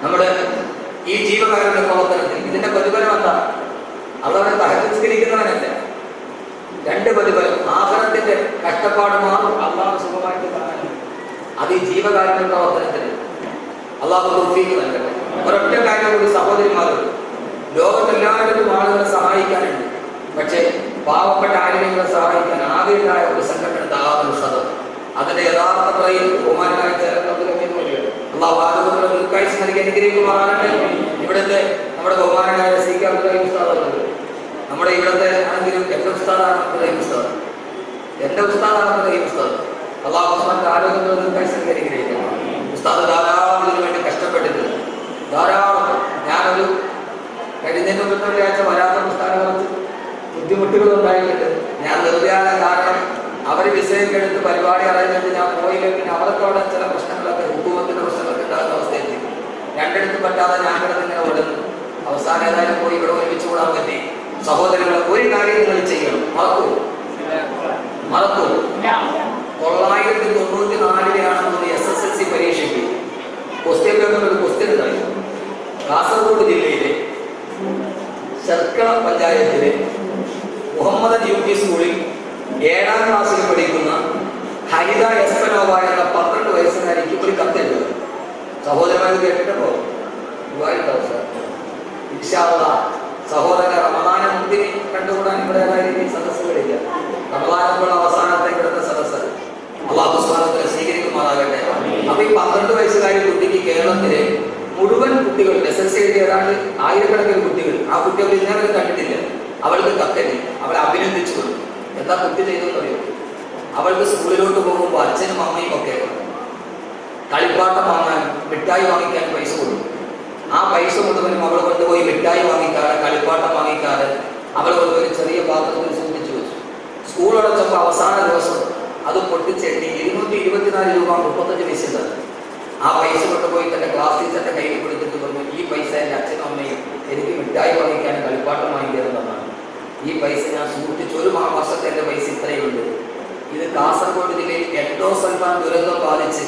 നമ്മുടെ ഈ ജീവകാരുണ്യ പ്രവർത്തനത്തിൽ ഇതിന്റെ പ്രതിഫലം എന്താ? അതവരെ തഹജ്ജുദ്സ്കരിക്കുന്നവനല്ല. 2 പ്രതിഫലം. ആഖിറത്തിന്റെ കഷ്ടപ്പാട് മാറും അല്ലാഹു സുഖമായിട്ട് കാണാൻ. അത് ഈ ജീവകാരുണ്യ പ്രവർത്തനത്തിന് അല്ലാഹു തൗഫീഖ് നൽകട്ടെ. ഒരൊറ്റ കാര്യം കൂടി സഹോദരിമാരും, ലോകത്തെല്ലായിടത്തും ആളുകളെ സഹായിക്കാനുണ്ട്. പക്ഷേ പാവപ്പെട്ട ആരെങ്കിലും സഹായിക്കാൻ ആകെയുണ്ടായ ഒരു സംഘടന ദാവത്തുൽ ഖദർ. അതിന്റെ യഥാർത്ഥ പ്രയും ബഹുമാനായ അല്ലാഹു ആരോഗ്യമുള്ള ദീർഘായുസ്സ് നൽകി അനുഗ്രഹിക്കുമാറാകട്ടെ. ഇവിടുത്തെ നമ്മുടെ ബഹുമാനായ സി.കെ. അബ്ദുൽ റഹീം ഉസ്താദ്, നമ്മുടെ ഇവിടുത്തെ ആണെങ്കിലും എന്റെ ഉസ്താദാണ് അബ്ദുൽ റഹീം ഉസ്താദ്, എന്റെ ഉസ്താദാണ് അബ്ദുൽ റഹീം ഉസ്താദ്. അല്ലാഹു ഉസ്താദിന്റെ ആരോഗ്യമുള്ള ദീർഘായുസ്സ് നൽകി അനുഗ്രഹിക്കണം. ഉസ്താദ് ധാരാളം ഇതിനു വേണ്ടി കഷ്ടപ്പെട്ടിട്ടുണ്ട്. ധാരാളം. ഞാനൊരു കഴിഞ്ഞ വെള്ളിയാഴ്ച വരാത്ത ഉസ്താദിനെ കുറച്ച് ബുദ്ധിമുട്ടുകൾ ഉണ്ടായിട്ടുണ്ട്. ഞാൻ നിർവ്യാജ കാരണം അവർ വിഷയം എടുത്ത് പരിപാടി അറിയുന്നത് ഞാൻ പോയില്ല. പിന്നെ അവർക്ക് അവിടെ ചില പ്രശ്നങ്ങളൊക്കെ ഹുക്കൂമത്തിന്റെ പ്രശ്നങ്ങളൊക്കെ ഉണ്ടാകുന്ന അവസ്ഥയെത്തി. 2 പറ്റാതെ ഞാൻ കിടന്നിങ്ങനെ ഓടുന്നു. അവസാനം ഏതായാലും പോയി ഇവിടെ ഒരുമിച്ച് കൂടാൻ പറ്റി. സഹോദരങ്ങളെ, ഒരു കാര്യം നിങ്ങൾ ചെയ്യണം. മറക്കൂ 994 SSLC പരീക്ഷയ്ക്ക് ക്വസ്റ്റ്യൻ പേപ്പറിൽ ഒരു ക്വസ്റ്റ്യൻ ഉണ്ടായി. കാസർഗോഡ് ജില്ലയിലെ ശർക്കര പഞ്ചായത്തിലെ മുഹമ്മദ് UP സ്കൂളിൽ 7ാം ക്ലാസ്സിൽ പഠിക്കുന്ന ഹരിത എസ്പനോവ എന്ന 12 വയസ്സുകാരിക്ക് ഒരു കത്തെഴുതുക. സഹോദരന്മാർ കേട്ടിട്ടോ? ഇൻഷാ അല്ലാഹ് സഹോദര റമദാനെ മുന്തിരി കണ്ടുകൂടാൻ ഇവിടെ സദസ്സുകളില്ല. റമദാനുള്ള അവസാനത്തെ ഇവിടുത്തെ സദസ്സ് അല്ലാഹു സുബ്ഹാനഹു വ തആല സ്വീകരിക്കുമാറാകട്ടെ. അപ്പൊ ഈ 12 വയസ്സുകാരി കുട്ടിക്ക് കേരളത്തിലെ മുഴുവൻ കുട്ടികൾ SSLC എഴുതിയ ഏതാണ്ട് 1000കണക്കിന് കുട്ടികൾ, ആ കുട്ടി അവർ ഇന്നലെ കണ്ടിട്ടില്ല. അവൾക്ക് കത്തെഴുതി, അവളെ അഭിനന്ദിച്ചു കൊടുത്തു. എന്താ കുട്ടി ചെയ്തെന്ന് അറിയോ? അവൾക്ക് സ്കൂളിലോട്ട് പോകുമ്പോൾ അച്ഛനും അമ്മയും ഒക്കെ കളിപ്പാട്ടം വാങ്ങാൻ, മിഠായി വാങ്ങിക്കാൻ പൈസ കൊടുക്കും. ആ പൈസ മുഴുവനും അവൾ കൊണ്ടുപോയി മിഠായി വാങ്ങിക്കാതെ, കളിപ്പാട്ടം വാങ്ങിക്കാതെ അവൾ കൊണ്ടുപോയി ചെറിയ പാത്രത്തിൽ സൂക്ഷിച്ചു വെച്ചു. സ്കൂൾ അടച്ചപ്പോൾ അവസാന ദിവസം അത് പൊട്ടിച്ചെട്ടി 224 രൂപ 35 പൈസ തന്നു. ആ പൈസ കൊണ്ടുപോയി തന്റെ ക്ലാസ് ടീച്ചറിന്റെ കയ്യിൽ കൊടുത്തിട്ട് പറഞ്ഞു, ഈ പൈസ എൻ്റെ അച്ഛനും അമ്മയും എനിക്ക് മിഠായി വാങ്ങിക്കാനും കളിപ്പാട്ടം വാങ്ങിക്കാറുള്ളതാണ്. ഈ പൈസ ഞാൻ സൂക്ഷിച്ചു, ഒരു വർഷത്തെ എൻ്റെ പൈസ ഇത്രയുണ്ട്. ഇത് കാസർഗോഡ് ജില്ലയിൽ എൻഡോസൾഫാൻ ദുരന്തം ബാധിച്ച്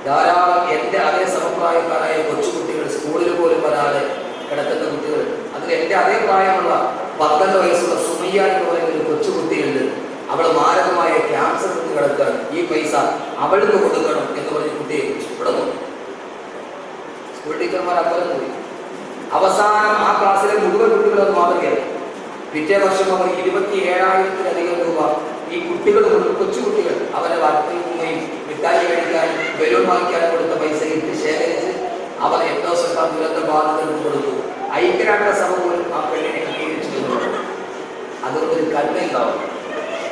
ധാരാളം എൻ്റെ അതേ സമപ്രായക്കാരായ കൊച്ചുകുട്ടികൾ, സ്കൂളിൽ പോലും വരാതെ കിടക്കുന്ന കുട്ടികൾ, അതിൽ എൻ്റെ അതേ പ്രായമുള്ള 12 വയസ്സുള്ള സുമയ്യ എന്ന് പറയുന്ന ഒരു കൊച്ചുകുട്ടിയുണ്ട്. അവൾ മാരകമായ ക്യാൻസർ കൊണ്ട് കിടക്കുകയാണ്. ഈ പൈസ അവൾക്ക് കൊടുക്കണം എന്ന് പറഞ്ഞ് കുട്ടിയെ ഇഷ്ടപ്പെടുന്നു. സ്കൂൾ ടീച്ചർമാർ അപ്പുറം പോയി. അവസാനം ആ ക്ലാസ്സിലെ മുഴുവൻ കുട്ടികളത് മാതൃകയായി. പിറ്റേ വർഷം അവർ 27,000-ലധികം രൂപ ഈ കുട്ടികൾ, കൊച്ചുകുട്ടികൾ അവരെ വർദ്ധിക്കുകയും മിഠായി കഴിക്കാനും ബലൂൺ വാങ്ങിക്കാനും കൊടുത്ത പൈസ ഇട്ട് ശേഖരിച്ച് അവർ എൻഡോസൾഫാൻ ദുരന്ത ബാധിതർക്ക് കൊടുത്തു. ഐക്യരാഷ്ട്രസഭ പോലും ആ പെണ്ണിനെ അംഗീകരിച്ചിരുന്നു. അതുകൊണ്ടൊരു കൽമയുണ്ടാവും.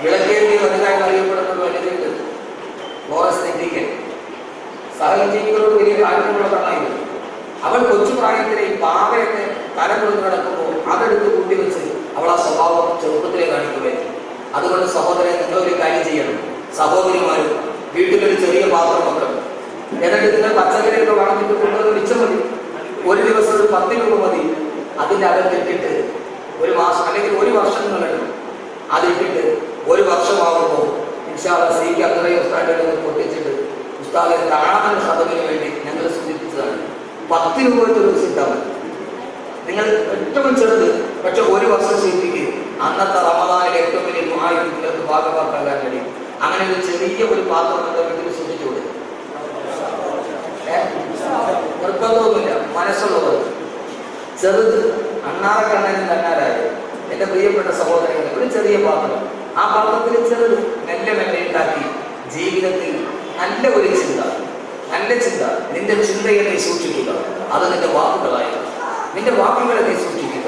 വിളക്കേന്ത്യ വലുതായി അറിയപ്പെടുന്ന വനിതയുണ്ട്, ഫോറസ്റ്റ് എത്തിക്കൽ. സഹജീവികളോട് വലിയ ആഗ്രഹമുള്ള കണ്ണായിരുന്നു. അവൾ കൊച്ചു പ്രായത്തിലെ ഈ പാവയൊക്കെ തലം കൊടുത്ത് കിടക്കുമ്പോൾ അതെടുത്ത് കൂട്ടി വെച്ച് അവൾ ആ സ്വഭാവം ചെറുപ്പത്തിലേ കാണിക്കുകയായിരുന്നു. അതുകൊണ്ട് സഹോദരൻ, നിങ്ങളൊരു കാര്യം ചെയ്യണം. സഹോദരിമാരും വീട്ടിലൊരു ചെറിയ പാത്രം വെക്കണം. എന്നിട്ട് ഇതിനെ പച്ചക്കറിയൊക്കെ വളർത്തിട്ട് കൊണ്ടുവന്ന് വിളിച്ചാൽ മതി. ഒരു ദിവസം ഒരു 10 രൂപ മതി. അതിൻ്റെ അകത്തിട്ടിട്ട് ഒരു മാസം അല്ലെങ്കിൽ ഒരു വർഷം നിങ്ങളെടുക്കും. അതിട്ടിട്ട് ഒരു വർഷമാകുമ്പോൾ സീക്ക് അത്രയും ഉസ്താദിനെ പൊട്ടിച്ചിട്ട് ഉസ്താദെ കാണാൻ സദവിന് വേണ്ടി ഞങ്ങൾ സൂചിപ്പിച്ചതാണ് 10 രൂപ ഒരു ദിവസം ഇട്ടാൽ മതി. നിങ്ങൾ ഏറ്റവും ചെറുത്, പക്ഷെ ഒരു വർഷം സൂചിപ്പിക്കുക. അന്നത്തെ റമദാനിലെ ഏറ്റവും വലിയ നിങ്ങൾക്ക് ഭാഗമാക്കാൻ കഴിയും. അങ്ങനെ ഒരു ചെറിയ ഒരു പാത്രം നമ്മുടെ വീട്ടിൽ സൂക്ഷിച്ചു കൊടുക്കും. നിർബന്ധമൊന്നുമില്ല, മനസ്സുള്ളത്. ചെറുത് അണ്ണാറക്കണ്ണനും തന്നാരായത് എൻ്റെ പ്രിയപ്പെട്ട സഹോദരങ്ങൾ, ഒരു ചെറിയ പാത്രം. ആ പാത്രത്തിൽ ചെറുത് മെല്ലെ മെല്ലെ ഉണ്ടാക്കി ജീവിതത്തിൽ നല്ല ഒരു ചിന്ത, നല്ല ചിന്ത. നിന്റെ ചിന്തയെ നീ സൂക്ഷിക്കുക, അത് നിന്റെ വാക്കുകളായിരുന്നു. നിന്റെ വാക്കുകളെ നീ സൂക്ഷിക്കുക,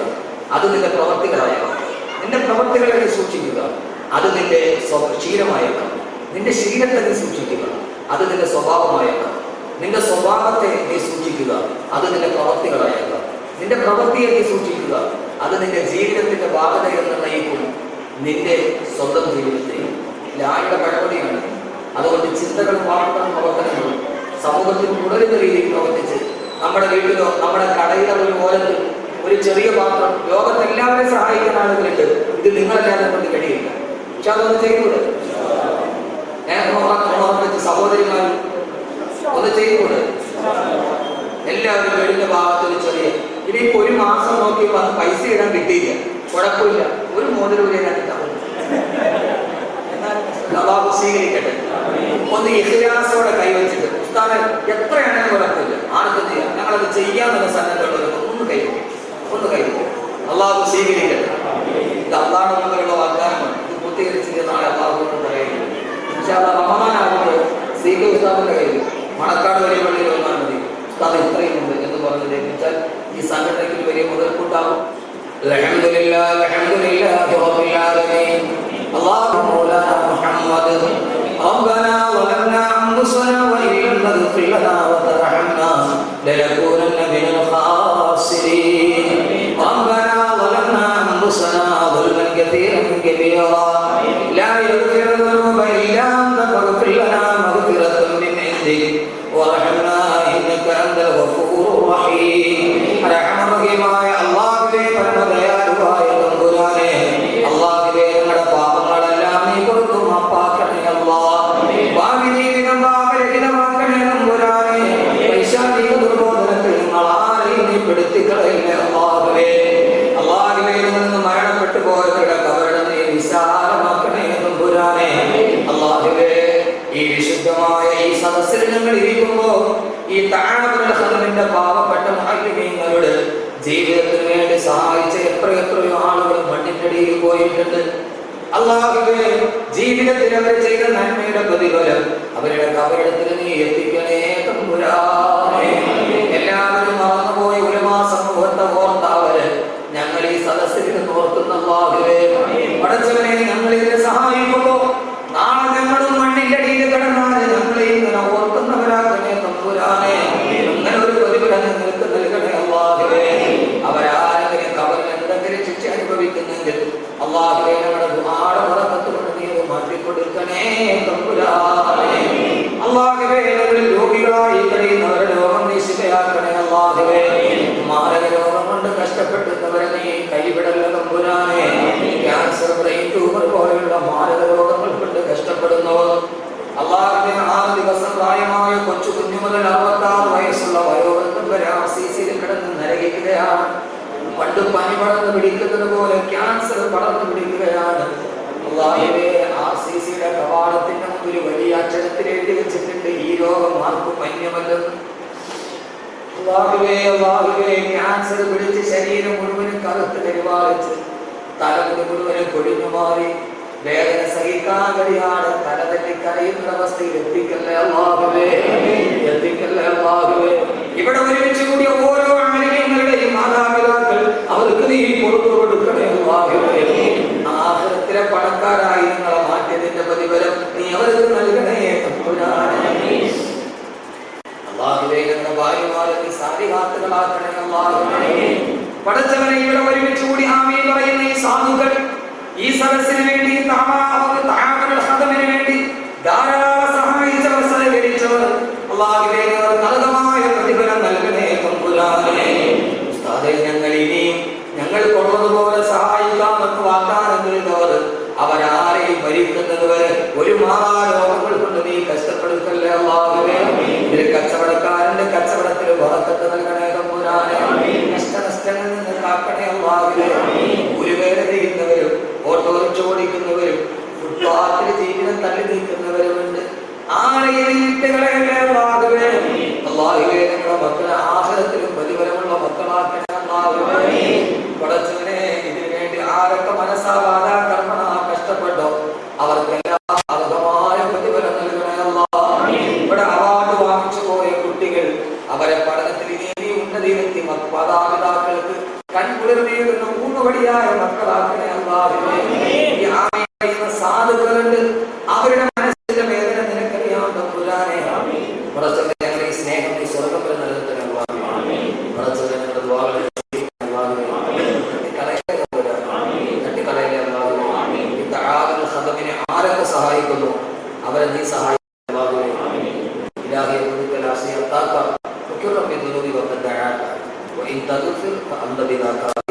അത് നിന്റെ പ്രവർത്തികളായേക്കാം. നിന്റെ പ്രവർത്തികളെ നീ സൂക്ഷിക്കുക, അത് നിന്റെ ശീലമായേക്കാം. നിന്റെ ശീലത്തെ നീ സൂക്ഷിക്കുക, അത് നിന്റെ സ്വഭാവമായേക്കാം. നിന്റെ സ്വഭാവത്തെ നീ സൂക്ഷിക്കുക, അത് നിന്റെ പ്രവർത്തികളായേക്കാം. നിന്റെ പ്രവൃത്തിയെ നീ സൂക്ഷിക്കുക, അത് നിന്റെ ജീവിതത്തിന്റെ ഭാഗതയെ നിർണ്ണയിക്കും നിന്റെ സ്വന്തം ജീവിതത്തെ. ലായുടെ പഴമൊഴിയാണ്. അതുകൊണ്ട് ചിന്തകളും വാക്കുകളും പ്രവർത്തനങ്ങളും സമൂഹത്തിൽ തുടരുന്ന രീതിയിൽ പ്രവർത്തിച്ച് നമ്മുടെ വീട്ടിലോ നമ്മുടെ കടയിലോ ഒരു ഓരത്തിൽ ഒരു ചെറിയ പാത്രം, ലോകത്തെല്ലാവരെയും സഹായിക്കുന്ന ആളുകളുണ്ട്. ഇത് നിങ്ങളല്ലാതെ കൊണ്ട് കഴിയില്ല. പക്ഷെ അതൊന്ന് ചെയ്തുകൂടെ? സഹോദരിമാർ ഒന്ന് ചെയ്തുകൂടെ? എല്ലാവരും വീടിന്റെ ഭാഗത്ത് ഒരു ചെറിയ, ഇനിയിപ്പോ ഒരു മാസം നോക്കി വന്ന് പൈസ ഇടാൻ കിട്ടിയില്ല, കുഴപ്പമില്ല, ഒരു മോതിരം ഇടാൻ അള്ളാഹു സ്വീകരിക്കട്ടെ. ഒന്ന് ഇഖ്ലാസോടെ കൈവച്ചിട്ട് ഉസ്താദെ എത്രയാണെങ്കിലും കുഴപ്പമില്ല, ആർക്കും ചെയ്യാം, ഞങ്ങളത് ചെയ്യാമെന്ന സന്നദ്ധമുള്ളവർക്ക് ഒന്ന് കൈവയ്ക്കും. അള്ളാഹു സ്വീകരിക്കട്ടെ. ഇത് അള്ളാഹു തമ്മിലുള്ള വാഗ്ദാനമാണ്. ഇത് പൂർത്തീകരിച്ചിട്ട് നാളെ അള്ളാഹുവിനോട് പറയുന്നത്. പക്ഷെ അത് റമദാനാകുമ്പോൾ സീക്ക് ഉസ്താദിന്റെ കയ്യിൽ മണക്കാട് വലിയ പള്ളിയിൽ വന്നാൽ മതി, ഉസ്താദ് ഇത്രയും ഉണ്ട് എന്ന് പറഞ്ഞത് വെച്ചാൽ ഈ സംഘടനയ്ക്ക് വലിയ മുതൽക്കൂട്ടാകും. അൽഹംദുലില്ലാഹി റബ്ബിൽ ആലമീൻ. അല്ലാഹു മൗലാനാ മുഹമ്മദ് ربنا ظلمنا أنفسنا وإن لم تغفر لنا وترحمنا لنكونن من الخاسرين. ربنا ظلمنا أنفسنا ظلما كثيرا كبيرا لا يغفر الذنوب إلا أنت فاغفر لنا مغفرة من عندك وارحمنا إنك أنت الغفور الرحيم. റഹ്മാനായ അല്ലാഹുവേ, പരമദയാലുവായ തമ്പുരാനേ, അല്ലാഹുവേ, ഞങ്ങളുടെ പാപങ്ങളെല്ലാം നീ പുറത്തു മാപ്പാക്കണേ അല്ലാഹ്. ഭാവി ജീവിതം പാപരഹിതമാക്കണേ തമ്പുരാനേ. പൈശാചിക ദുർബോധനത്തിൽ നിങ്ങൾ ആരെയും നീ പെടുത്തിക്കളയില്ലേ അല്ലാഹുവേ. അല്ലാഹുവേ, നിന്ന് മരണപ്പെട്ടു പോയവരുടെ കബറിടം നീ വിശാലമാക്കണേ തമ്പുരാനേ. അല്ലാഹുവേ, ഈ വിശുദ്ധമായ ഈ സദസ്സിൽ ഞങ്ങൾ ഇരിക്കുമ്പോൾ ഈ താഴെ പാവപ്പെട്ട മുഅല്ലിമീങ്ങളുടെ ജീവിതത്തിന് വേണ്ടി സഹായിച്ച എത്രയോ ആളുകൾ മണ്ണിനടിയിൽ പോയിട്ടുണ്ട്. അല്ലാഹുവേ, ജീവിതത്തിൽ അവർ ചെയ്ത നന്മയുടെ പ്രതിഫലം അവരുടെ കബറിടത്തിൽ നീ എത്തിക്കണേ തമ്പുരാനേ. എല്ലാവരും മറന്നുപോയി ഉലമാ സമൂഹത്തെ ഓർത്തവര് ഞങ്ങൾ ഈ സദസ്സിൽ ഓർക്കുന്ന അല്ലാഹുവേ, പടച്ചവനെ, ഞങ്ങൾ ഇതിനെ സഹായിക്കുമ്പോ നാളെ ഞങ്ങളും മണ്ണിന്റെ അടിയിൽ കിടന്നാൽ ഞങ്ങളെ ഇങ്ങനെ ഓർക്കുന്നവരാക്കണേ തമ്പുരാനേ. അല്ലാഹുവേ. മാരക രോഗം കൊണ്ട് കഷ്ടപ്പെടുന്നവരെ നീ കൈവിടല്ല തമ്പുരാനെ. ക്യാൻസർ, ബ്രെയിൻ ട്യൂമർ പോലെയുള്ള മാരക രോഗങ്ങൾ കൊണ്ട് കഷ്ടപ്പെടുന്നവർ അല്ലാഹുവേ, 6 ദിവസം പ്രായമായ കൊച്ചു കുഞ്ഞു മുതൽ 66 വയസ്സുള്ള വയോവൃദ്ധം വരെ RCCയിൽ കിടന്ന് നരകിക്കുകയാണ്. പണ്ട് പനി പടർന്ന് പിടിക്കുന്നത് പോലെ ക്യാൻസർ പടർന്ന് പിടിക്കുകയാണ്. അല്ലാഹുവേ, RCCയുടെ കവാടത്തിന്റെ മുമ്പിൽ വലിയ അക്ഷരത്തിൽ എഴുതി വെച്ചിട്ടുണ്ട്, ഈ രോഗം ആർക്കും മന്യമല്ലെന്ന്. അല്ലാഹുവേ, ക്യാൻസർ പിടിച്ച് ശരീരം മുഴുവനും കറുത്ത് കരിവാളിച്ച് തലമുടി മുഴുവനും കൊഴിഞ്ഞു മാറി വേദന സഹിക്കാൻ കഴിയാതെ തലതെറ്റി കരയുന്ന അവസ്ഥയിൽ എത്തിക്കല്ലേ അല്ലാഹുവേ, എത്തിക്കല്ലേ അല്ലാഹുവേ. ഇവിടെ ഒരുമിച്ച് കൂടിയ ഓരോ ആളുകളുടെയും മാതാപിതാക്കൾ അവർക്ക് നീ പുറത്തു കൊടുക്കണേ അല്ലാഹുവേ. ആഖിറത്തിലെ പണക്കാരായി നിങ്ങളെ മാറ്റിയതിന്റെ പ്രതിഫലം നീ അവർക്ക് നൽകണേ തമ്പുരാനേ. അല്ലാഹുവേ, ഞങ്ങളുടെ ഭാര്യമാരെ നീ സാലിഹാത്തുകളാക്കണേ അല്ലാഹുവേ. പടച്ചവനെ, ഇവിടെ ഒരുമിച്ച് കൂടി ആമീൻ പറയുന്ന ഈ സാധുക്കൾ ഈ സദസ്സിന് വേണ്ടി വേണ്ടി ധാരാളം സഹായിച്ചവർ, സഹകരിച്ചവർ അല്ലാഹുവേ, നല്ലതമായ പ്രതിഫലം നൽകണേ തമ്പുരാനേ. ഉസ്താദേ, ഞങ്ങൾ ഇനിയും ഞങ്ങൾ കൊള്ളതുപോലെ സഹായിക്കാമെന്ന് വാഗ്ദാനം ചെയ്തവർ അവരാരെയും ഭരിക്കുന്നത് വരെ ഒരു മാറാരോഗങ്ങൾ കൊണ്ട് നീ കഷ്ടപ്പെടുത്തല്ലേ അല്ലാഹുവേ. ഇതിൽ കച്ചവടക്കാരന്റെ കച്ചവടത്തിൽ ബറക്കത്ത് നൽകണേ തമ്പുരാനേ. നഷ്ടനഷ്ടങ്ങളിൽ നിന്ന് കാക്കണേ അല്ലാഹുവേ. ഉരുവേല ചെയ്യുന്നവരും ഓട്ടോറിക്ഷ ഓടിക്കുന്നവരും ഫുട്പാത്തിൽ ജീവിതം തള്ളി നീക്കുന്നവരുമുണ്ട്. ആരെയും വീട്ടുകളെയല്ലേ അല്ലാഹുവേ. അല്ലാഹുവേ, ഞങ്ങളുടെ മക്കളെ ആഖിറത്തിലും പ്രതിഫലമുള്ള മക്കളാക്കണേ അല്ലാഹുവേ. പടച്ചവനെ, ഇതിനു വേണ്ടി ആരൊക്കെ മനസ്സാവാതെ കർമ്മ കഷ്ടപ്പെട്ടോ അവർക്കെല്ലാം അർഹമായ പ്രതിഫലം നൽകണേ അല്ലാഹുവേ. ഇവിടെ അവാർഡ് വാങ്ങിച്ചു പോയ കുട്ടികൾ അവരെ പഠനത്തിൽ ഇനി ഉന്നതിയിലെത്തി മാതാപിതാക്കൾക്ക് കൺകുളിർന്നേടുന്ന ഊന്നുവടിയായ മക്കളാക്കണേ അല്ലാഹുവേ. ഈ ആമീൻ സാധുക്കളുണ്ട്, അവരുടെ മനസ്സിന്റെ വേദന നിനക്കറിയാം തമ്പുരാനേ. പടച്ചവനെ, ഞങ്ങളുടെ ഈ സ്നേഹം നീ സ്വർഗ്ഗം വരെ നിലനിർത്തണേ അല്ലാഹുവേ. പടച്ചവനെ, ഞങ്ങളുടെ ദുആകൾ ആരൊക്കെ സഹായിക്കുന്നു അവരെ നീ സഹായിക്കണേ അല്ലാഹുവേ. ഇലാഹി റുദ്ദലാസിയത്താക വകുറബി ദുനൂബി വഖദഅക വഇൻ തഗ്ഫിർ ഫഅന്ത ബിദാക